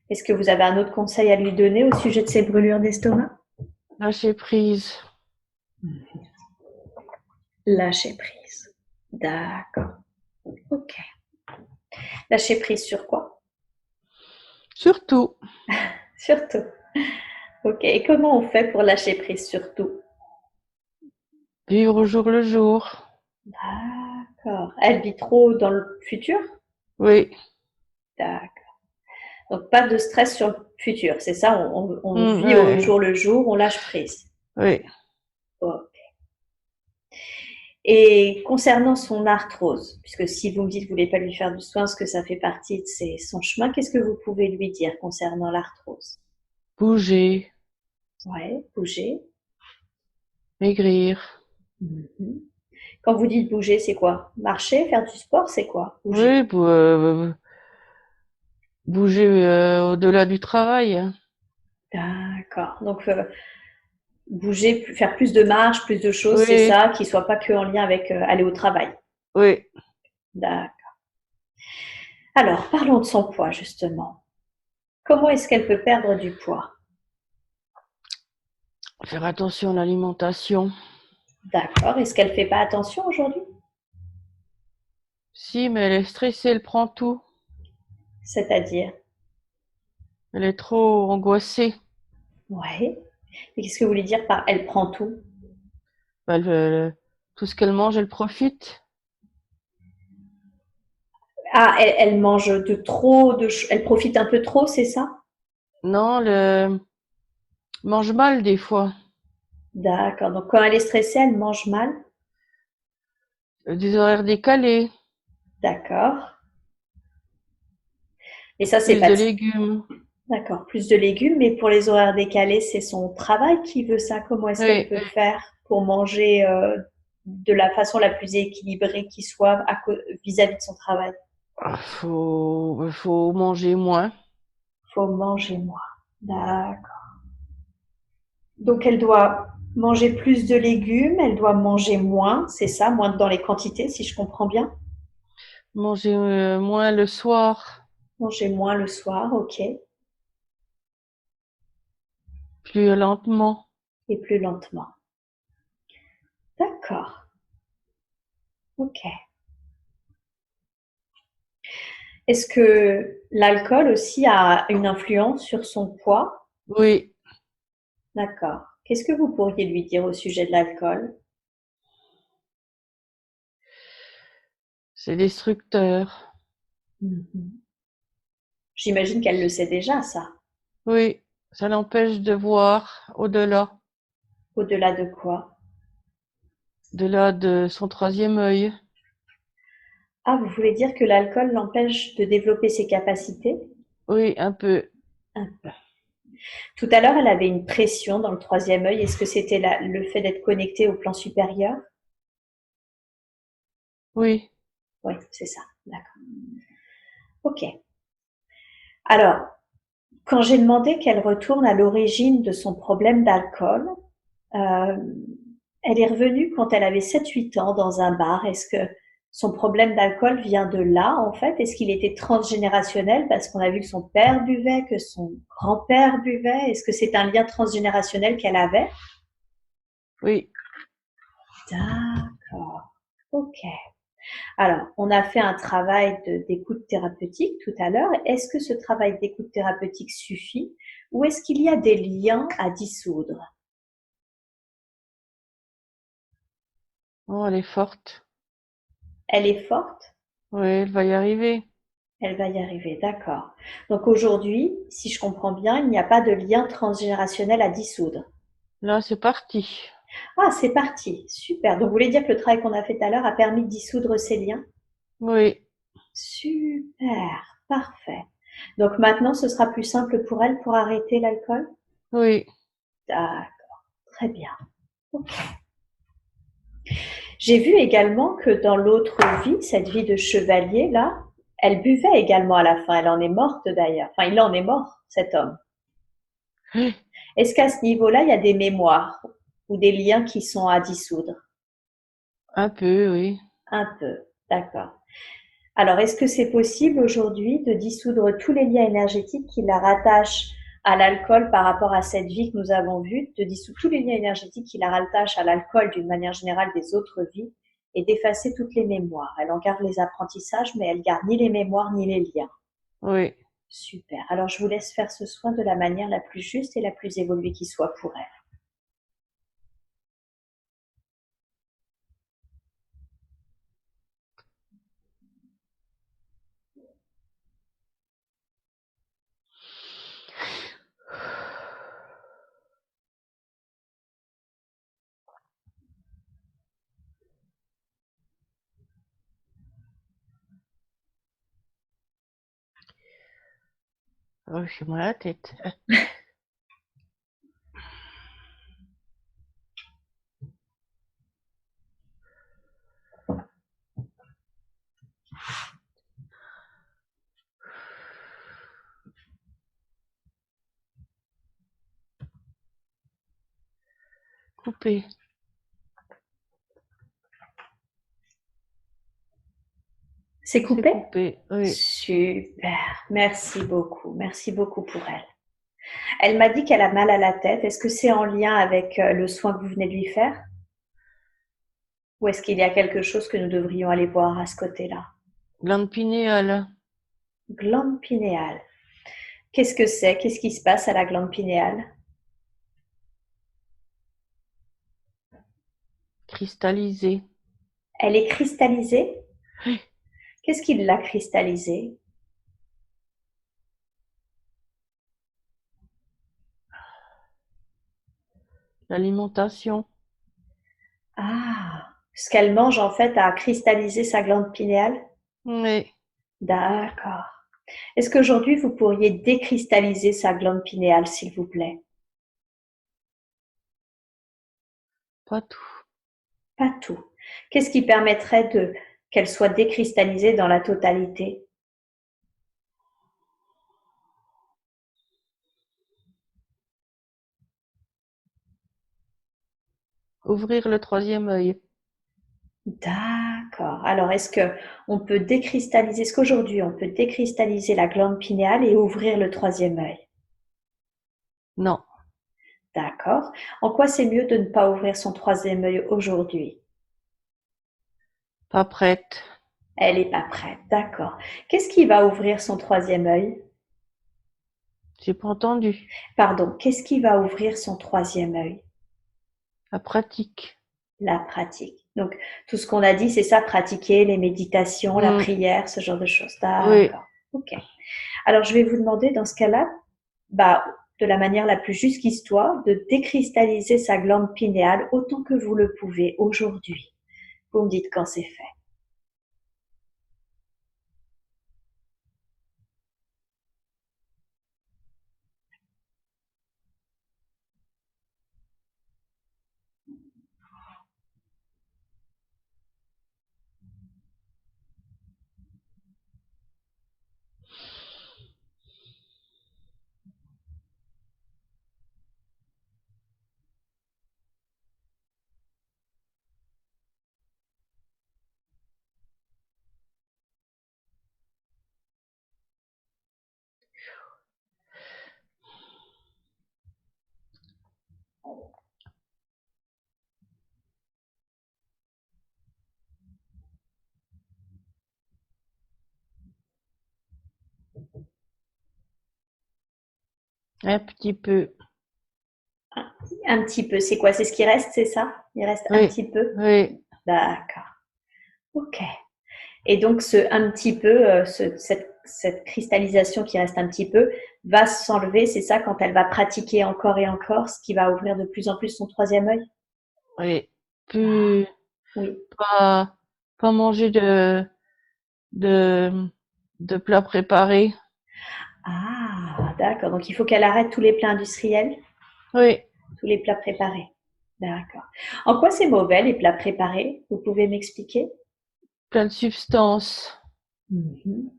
Est-ce que vous avez un autre conseil à lui donner au sujet de ses brûlures d'estomac? Lâcher prise. Lâcher prise. D'accord. Ok. Lâcher prise sur quoi? Surtout, Surtout. Ok. Et comment on fait pour lâcher prise sur tout? vivre au jour le jour. D'accord. Elle vit trop dans le futur? Oui, D'accord. Donc pas de stress sur le futur, c'est ça? On vit au ouais, jour le jour, on lâche prise. oui. Ok. Et concernant son arthrose, puisque si vous me dites que vous ne voulez pas lui faire du soin, parce que ça fait partie de son chemin, qu'est-ce que vous pouvez lui dire concernant l'arthrose? Bouger, Ouais, bouger. maigrir. Mhm. Quand vous dites bouger, c'est quoi? Marcher, faire du sport, c'est quoi? Bouger. Oui, bouger au-delà du travail. D'accord. Donc bouger, faire plus de marches, plus de choses, c'est Oui, ça, qui soit pas que en lien avec aller au travail. oui. D'accord. Alors, parlons de son poids, justement. Comment est-ce qu'elle peut perdre du poids? Faire attention à l'alimentation. D'accord. Est-ce qu'elle fait pas attention aujourd'hui? Si, mais elle est stressée, elle prend tout. C'est-à-dire? Elle est trop angoissée. Ouais. Et qu'est-ce que vous voulez dire par elle prend tout? Tout ce qu'elle mange, elle profite. Ah, elle mange de trop, elle profite un peu trop, c'est ça? Non, elle mange mal des fois. D'accord. Donc quand elle est stressée, elle mange mal. Des horaires décalés, D'accord. Et ça, c'est plus pas de légumes. d'accord. Plus de légumes, mais pour les horaires décalés, c'est son travail qui veut ça. Comment est-ce qu'elle Oui, peut faire pour manger de la façon la plus équilibrée qui soit vis-à-vis de son travail? faut manger moins. Faut manger moins. D'accord. Donc elle doit manger plus de légumes, elle doit manger moins, c'est ça, moins dans les quantités, si je comprends bien. Manger moins le soir, Manger moins le soir, ok, plus lentement. et plus lentement. D'accord, ok. Est-ce que l'alcool aussi a une influence sur son poids? Oui, D'accord. Qu'est-ce que vous pourriez lui dire au sujet de l'alcool? C'est destructeur. Mhm. J'imagine qu'elle le sait déjà, ça. Oui, ça l'empêche de voir au-delà, Au-delà de quoi? au-delà de son troisième œil. Ah, vous voulez dire que l'alcool l'empêche de développer ses capacités? Oui, un peu. Un peu. Tout à l'heure, elle avait une pression dans le troisième œil. Est-ce que c'était le fait d'être connecté au plan supérieur? Oui, Oui, c'est ça. D'accord. Ok. Alors, quand j'ai demandé qu'elle retourne à l'origine de son problème d'alcool, euh, elle est revenue quand elle avait 7-8 ans dans un bar. Est-ce que son problème d'alcool vient de là, en fait? Est-ce qu'il était transgénérationnel parce qu'on a vu que son père buvait, que son grand-père buvait? Est-ce que c'est un lien transgénérationnel qu'elle avait? oui. D'accord. Ok. Alors, on a fait un travail d'écoute thérapeutique tout à l'heure. Est-ce que ce travail d'écoute thérapeutique suffit ou est-ce qu'il y a des liens à dissoudre? Oh, elle est forte. Elle est forte? Oui, elle va y arriver. Elle va y arriver, d'accord. Donc aujourd'hui, si je comprends bien, il n'y a pas de lien transgénérationnel à dissoudre. Là, c'est parti. Ah, c'est parti, super. Donc vous voulez dire que le travail qu'on a fait tout à l'heure a permis de dissoudre ces liens? Oui, Super, parfait. Donc maintenant, ce sera plus simple pour elle pour arrêter l'alcool? oui, D'accord, très bien. Ok. J'ai vu également que dans l'autre vie, cette vie de chevalier là, elle buvait également à la fin. Elle en est morte d'ailleurs. Enfin, il en est mort, cet homme. Est-ce qu'à ce niveau-là, il y a des mémoires ou des liens qui sont à dissoudre? un peu, oui. Un peu, d'accord. Alors, est-ce que c'est possible aujourd'hui de dissoudre tous les liens énergétiques qui la rattachent à l'alcool par rapport à cette vie que nous avons vue, de dissoudre tous les liens énergétiques qui la rattachent à l'alcool d'une manière générale des autres vies et d'effacer toutes les mémoires? Elle en garde les apprentissages, mais elle garde ni les mémoires ni les liens. Oui. Super. Alors, je vous laisse faire ce soin de la manière la plus juste et la plus évoluée qui soit pour elle. Oh, j'ai mal à la tête. Coupé. C'est C'est coupé? coupé. Oui. Super. Merci beaucoup. Merci beaucoup pour elle. Elle m'a dit qu'elle a mal à la tête. Est-ce que c'est en lien avec le soin que vous venez de lui faire? Ou est-ce qu'il y a quelque chose que nous devrions aller voir à ce côté-là? Glande pinéale. Glande pinéale. Qu'est-ce que c'est? Qu'est-ce qui se passe à la glande pinéale? Cristallisé. Elle est cristallisée? Qu'est-ce qui l'a cristallisée? L'alimentation. Ah, ce qu'elle mange en fait a cristallisé sa glande pinéale? Oui. D'accord. Est-ce qu'aujourd'hui vous pourriez décristalliser sa glande pinéale, s'il vous plaît? Pas tout. Pas tout. Qu'est-ce qui permettrait qu'elle soit décristallisée dans la totalité? Ouvrir le troisième œil. D'accord. Alors, est-ce qu'aujourd'hui on peut décristalliser la glande pinéale et ouvrir le troisième œil? Non. D'accord. En quoi c'est mieux de ne pas ouvrir son troisième œil aujourd'hui? Pas prête. Elle n'est pas prête. D'accord. Qu'est-ce qui va ouvrir son troisième œil? J'ai pas entendu. Pardon, qu'est-ce qui va ouvrir son troisième œil? La pratique. La pratique. Donc, tout ce qu'on a dit, c'est ça, pratiquer les méditations, la Mm. prière, ce genre de choses. Oui. D'accord. Ok. Alors, je vais vous demander, dans ce cas-là, bah, de la manière la plus juste qui soit, de décristalliser sa glande pinéale autant que vous le pouvez aujourd'hui. Vous me dites quand c'est fait. Un petit peu. Un petit peu, c'est quoi? C'est ce qui reste, c'est ça? Il reste un Oui. petit peu? Oui. D'accord. Ok. Et donc, ce un petit peu, cette cristallisation qui reste un petit peu, va s'enlever, c'est ça, quand elle va pratiquer encore et encore, ce qui va ouvrir de plus en plus son troisième œil? Oui. Plus, Oui. pas, pas manger de, de plats préparés. Ah, d'accord. Donc, il faut qu'elle arrête tous les plats industriels, Oui. tous les plats préparés. D'accord. En quoi c'est mauvais, les plats préparés? Vous pouvez m'expliquer? Plein de substances. Mhm.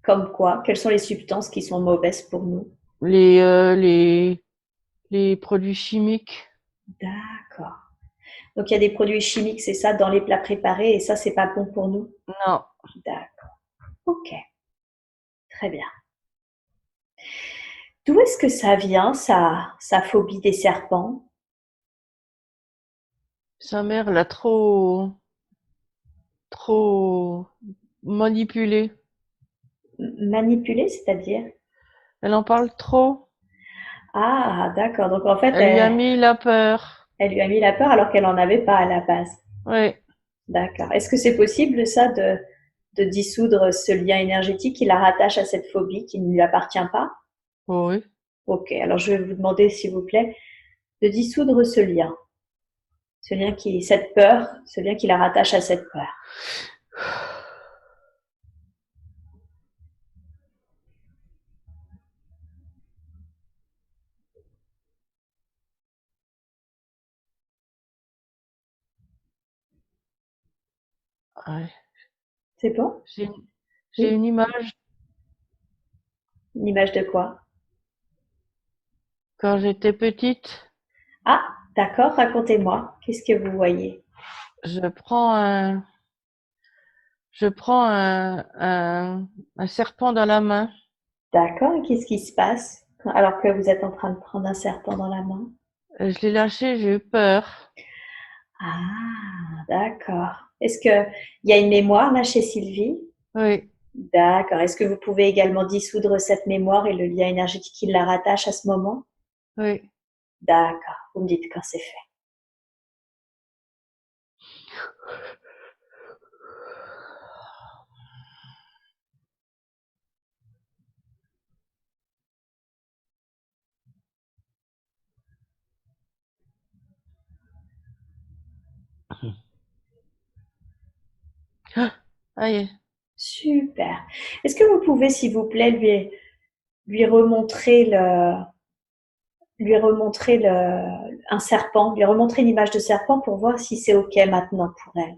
Comme quoi? Quelles sont les substances qui sont mauvaises pour nous? Les, euh, les, les produits chimiques. D'accord. Donc, il y a des produits chimiques, c'est ça, dans les plats préparés, et ça, c'est pas bon pour nous? Non. D'accord. Ok. Très bien. D'où est-ce que ça vient, sa phobie des serpents? Sa mère l'a trop manipulée. Manipulée, c'est-à-dire? Elle en parle trop. Ah, d'accord. Donc, en fait, Elle lui a mis la peur. elle lui a mis la peur alors qu'elle n'en avait pas à la base. Oui. D'accord. Est-ce que c'est possible, ça, de dissoudre ce lien énergétique qui la rattache à cette phobie qui ne lui appartient pas? Oui. Ok. Alors, je vais vous demander, s'il vous plaît, de dissoudre ce lien. Cette peur, ce lien qui la rattache à cette peur. Ouais. C'est bon? J'ai, j'ai Oui. une image Une image de quoi? quand j'étais petite. Ah, d'accord, racontez-moi. Qu'est-ce que vous voyez? Je prends un, je prends un serpent dans la main. D'accord, et qu'est-ce qui se passe alors que vous êtes en train de prendre un serpent dans la main? Je l'ai lâché, j'ai eu peur. Ah, d'accord. Est-ce que il y a une mémoire là chez Sylvie? Oui. D'accord. Est-ce que vous pouvez également dissoudre cette mémoire et le lien énergétique qui la rattache à ce moment? Oui. D'accord. Vous me dites quand c'est fait. Aïe. Super. Est-ce que vous pouvez, s'il vous plaît, lui remontrer un serpent, lui remontrer une image de serpent pour voir si c'est OK maintenant pour elle?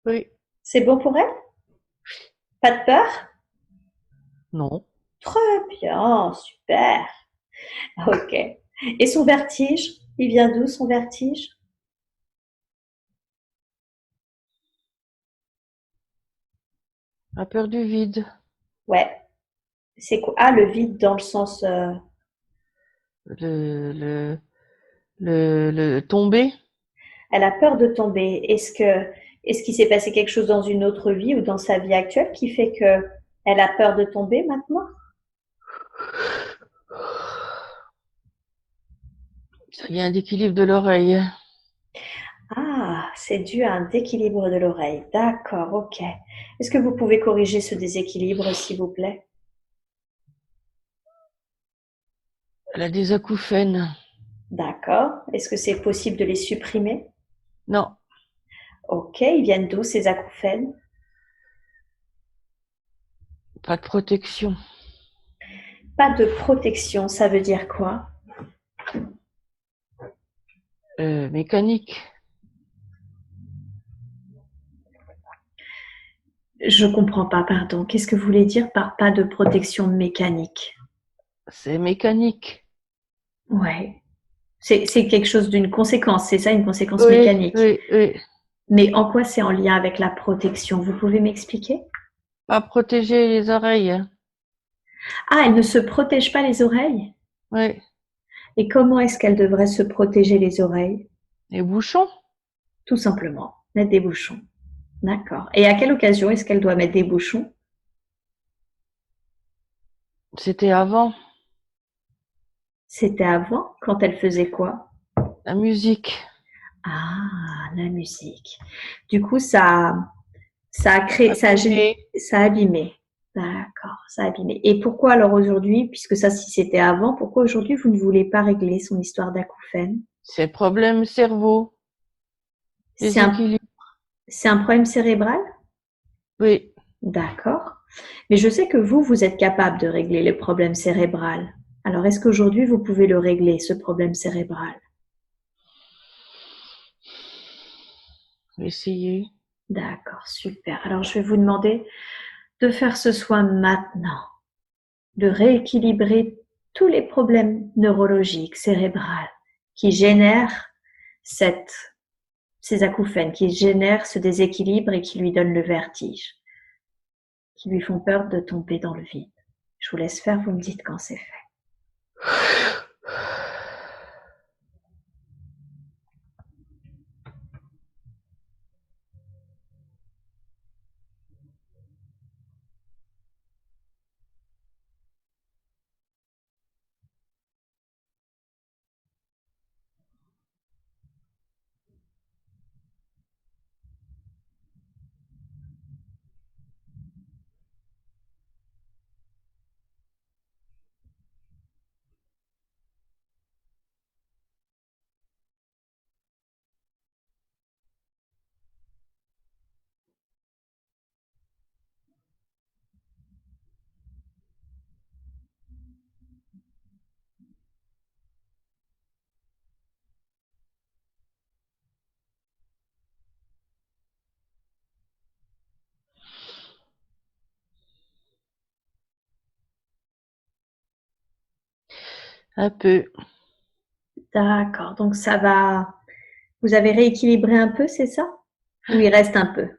Oui. C'est bon pour elle? Pas de peur? Non. Très bien, super. OK. Et son vertige? Il vient d'où son vertige? La peur du vide. Ouais. C'est quoi? Ah, le vide dans le sens. Le, le, le tomber. Elle a peur de tomber. Est-ce que Est-ce qu'il s'est passé quelque chose dans une autre vie ou dans sa vie actuelle qui fait que elle a peur de tomber maintenant? Il y a un déséquilibre de l'oreille. Ah, c'est dû à un déséquilibre de l'oreille. D'accord, ok. Est-ce que vous pouvez corriger ce déséquilibre, s'il vous plaît? Elle a des acouphènes. D'accord. Est-ce que c'est possible de les supprimer? Non, Ok, ils viennent d'où ces acouphènes? pas de protection. Pas de protection, ça veut dire quoi? Mécanique. Je comprends pas, pardon. Qu'est-ce que vous voulez dire par pas de protection mécanique? C'est mécanique. Ouais. C'est quelque chose d'une conséquence, c'est ça, une conséquence Oui, mécanique. oui, oui. Mais en quoi c'est en lien avec la protection? Vous pouvez m'expliquer? Pas protéger les oreilles. Ah, elle ne se protège pas les oreilles? Oui. Et comment est-ce qu'elle devrait se protéger les oreilles? Les bouchons. Tout simplement, mettre des bouchons. D'accord. Et à quelle occasion est-ce qu'elle doit mettre des bouchons? C'était avant. C'était avant, quand elle faisait quoi? La musique. Ah, la musique. Du coup, ça a créé, Abîmé. ça a abîmé. D'accord, ça a abîmé. Et pourquoi alors aujourd'hui, puisque ça, si c'était avant, pourquoi aujourd'hui vous ne voulez pas régler son histoire d'acouphène? C'est problème cerveau. C'est un, Déséquilibre. c'est un problème cérébral? Oui. D'accord. Mais je sais que vous êtes capable de régler le problème cérébral. Alors, est-ce qu'aujourd'hui, vous pouvez le régler, ce problème cérébral? Essayer. D'accord, super. Alors, je vais vous demander de faire ce soin maintenant, de rééquilibrer tous les problèmes neurologiques, cérébrales, qui génèrent ces acouphènes, qui génèrent ce déséquilibre et qui lui donnent le vertige, qui lui font peur de tomber dans le vide. Je vous laisse faire, vous me dites quand c'est fait. Un peu. D'accord, donc ça va. Vous avez rééquilibré un peu, c'est ça? Ou il reste un peu?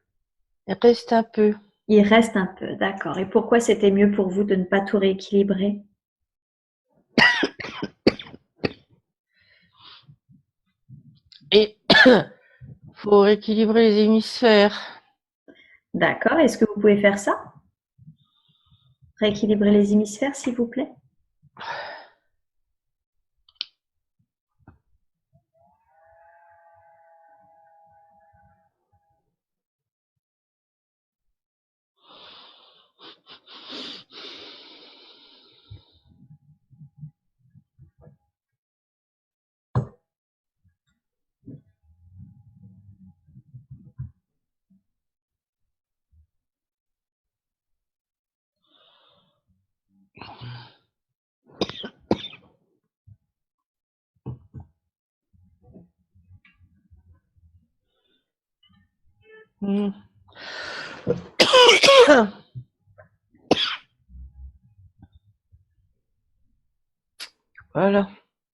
Il reste un peu. Il reste un peu, d'accord. Et pourquoi c'était mieux pour vous de ne pas tout rééquilibrer? Et faut rééquilibrer les hémisphères. D'accord, est-ce que vous pouvez faire ça? Rééquilibrer les hémisphères, s'il vous plaît? Hmm. Voilà.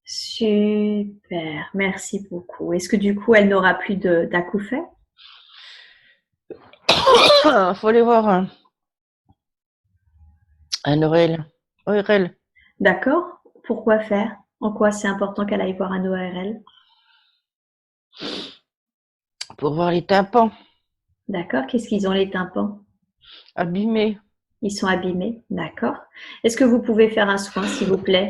Super, merci beaucoup. Est-ce que du coup, elle n'aura plus d'acouphènes? Faut aller voir un ORL. D'accord. Pourquoi faire? En quoi c'est important qu'elle aille voir un ORL? Pour voir les tympans. D'accord. Qu'est-ce qu'ils ont les tympans? abîmé. Ils sont abîmés. D'accord. Est-ce que vous pouvez faire un soin, s'il vous plaît?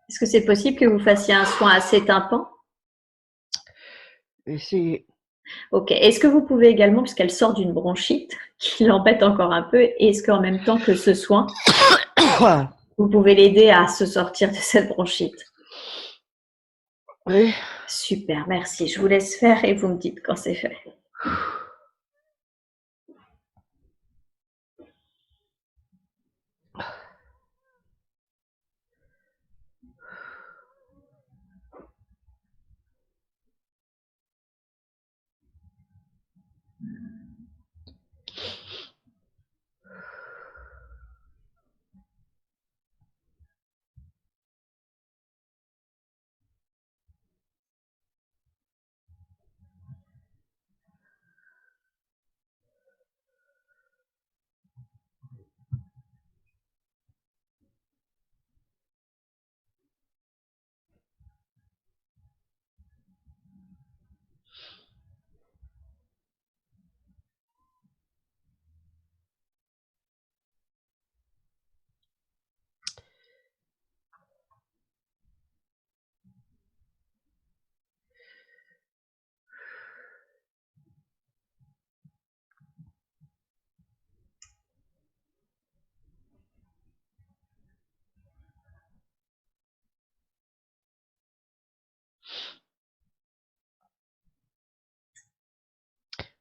Est-ce que c'est possible que vous fassiez un soin à ces tympans? Et c'est Ok. Est-ce que vous pouvez également, puisqu'elle sort d'une bronchite qui l'embête encore un peu, est-ce qu'en même temps que ce soin, vous pouvez l'aider à se sortir de cette bronchite? oui. Super, merci. Je vous laisse faire et vous me dites quand c'est fait.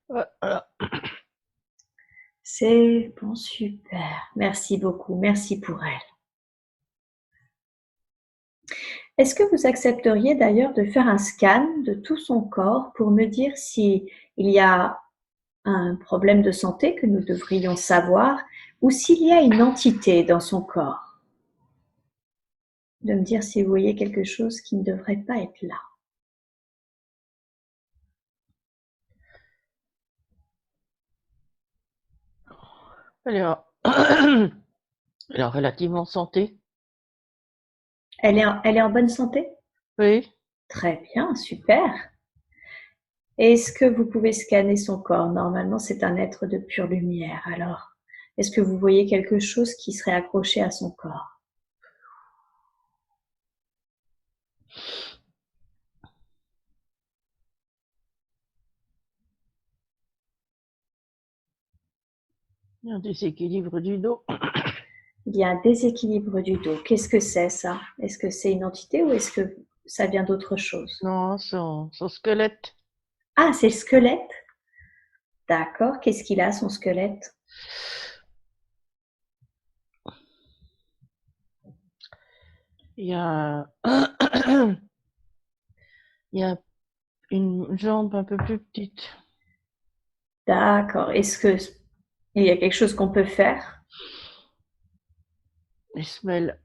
Voilà. C'est bon, super. Merci beaucoup. Merci pour elle. Est-ce que vous accepteriez d'ailleurs de faire un scan de tout son corps pour me dire si il y a un problème de santé que nous devrions savoir ou s'il y a une entité dans son corps? De me dire si vous voyez quelque chose qui ne devrait pas être là. Elle est en... elle est en relativement santé. Elle est en bonne santé? Oui. Très bien, super. Est-ce que vous pouvez scanner son corps? Normalement, c'est un être de pure lumière. Alors, est-ce que vous voyez quelque chose qui serait accroché à son corps? Il y a un déséquilibre du dos. Il y a un déséquilibre du dos. Qu'est-ce que c'est ça? Est-ce que c'est une entité ou est-ce que ça vient d'autre chose? Non, son squelette. Ah, c'est le squelette? D'accord. Qu'est-ce qu'il a, son squelette? Il y a, il y a une jambe un peu plus petite. D'accord. Est-ce que il y a quelque chose qu'on peut faire? Des semelles.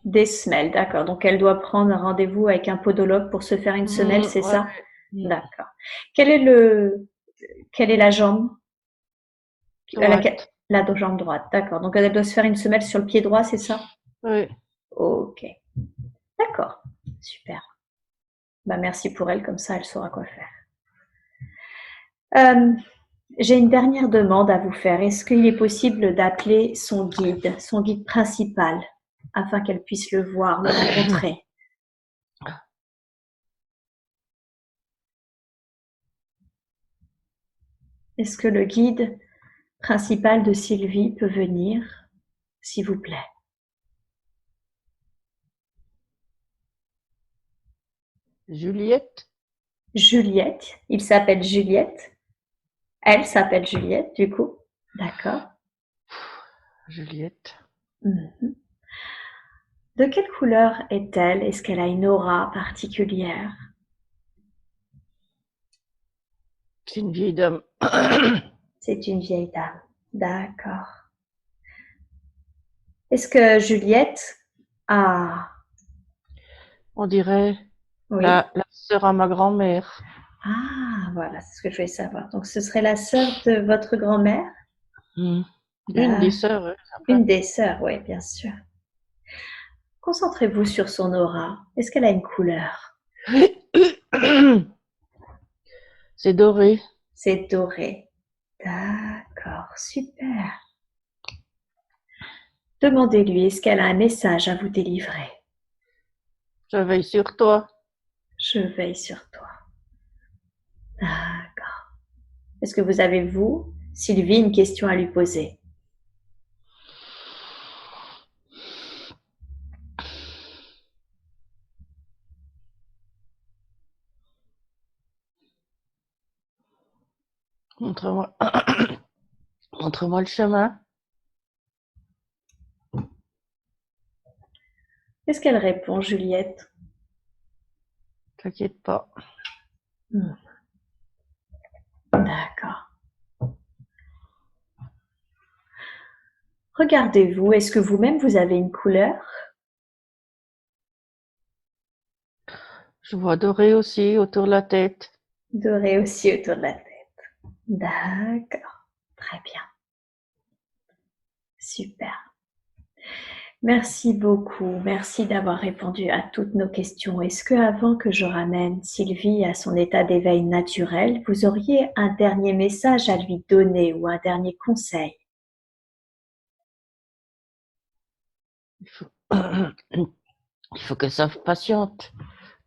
Des semelles, d'accord. Donc, elle doit prendre un rendez-vous avec un podologue pour se faire une semelle, c'est Ouais. ça? D'accord. Quel est le, quelle est la jambe? Droite. La jambe droite, d'accord. Donc, elle doit se faire une semelle sur le pied droit, c'est ça? Oui. Ok. D'accord. Super. Bah, merci pour elle, comme ça, elle saura quoi faire. J'ai une dernière demande à vous faire. Est-ce qu'il est possible d'appeler son guide principal, afin qu'elle puisse le voir, le rencontrer? Est-ce que le guide principal de Sylvie peut venir, s'il vous plaît? Juliette. Juliette, il s'appelle Juliette. Elle s'appelle Juliette, du coup. D'accord. Juliette. Mhm. De quelle couleur est-elle? Est-ce qu'elle a une aura particulière? C'est une vieille dame. C'est une vieille dame. D'accord. Est-ce que Juliette a... On dirait Oui. la sœur à ma grand-mère. Ah, voilà, c'est ce que je voulais savoir. Donc, ce serait la sœur de votre grand-mère? Une des sœurs, Une des sœurs, oui, bien sûr. Concentrez-vous sur son aura. Est-ce qu'elle a une couleur? C'est doré. C'est doré. D'accord, super. Demandez-lui, est-ce qu'elle a un message à vous délivrer? Je veille sur toi. Je veille sur toi. D'accord. Est-ce que vous avez, vous, Sylvie, une question à lui poser? Montre-moi. Montre-moi le chemin. Qu'est-ce qu'elle répond, Juliette? T'inquiète pas. D'accord. Regardez-vous, est-ce que vous-même vous avez une couleur? Je vois doré aussi autour de la tête. Doré aussi autour de la tête. D'accord. Très bien. Super. Merci beaucoup. Merci d'avoir répondu à toutes nos questions. Est-ce que, avant que je ramène Sylvie à son état d'éveil naturel, vous auriez un dernier message à lui donner ou un dernier conseil? Il faut, il faut qu'elle soit patiente.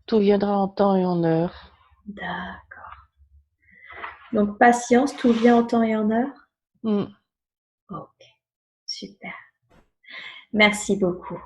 Tout viendra en temps et en heure. D'accord. Donc, patience, tout vient en temps et en heure? Mm. Ok. Super. Merci beaucoup.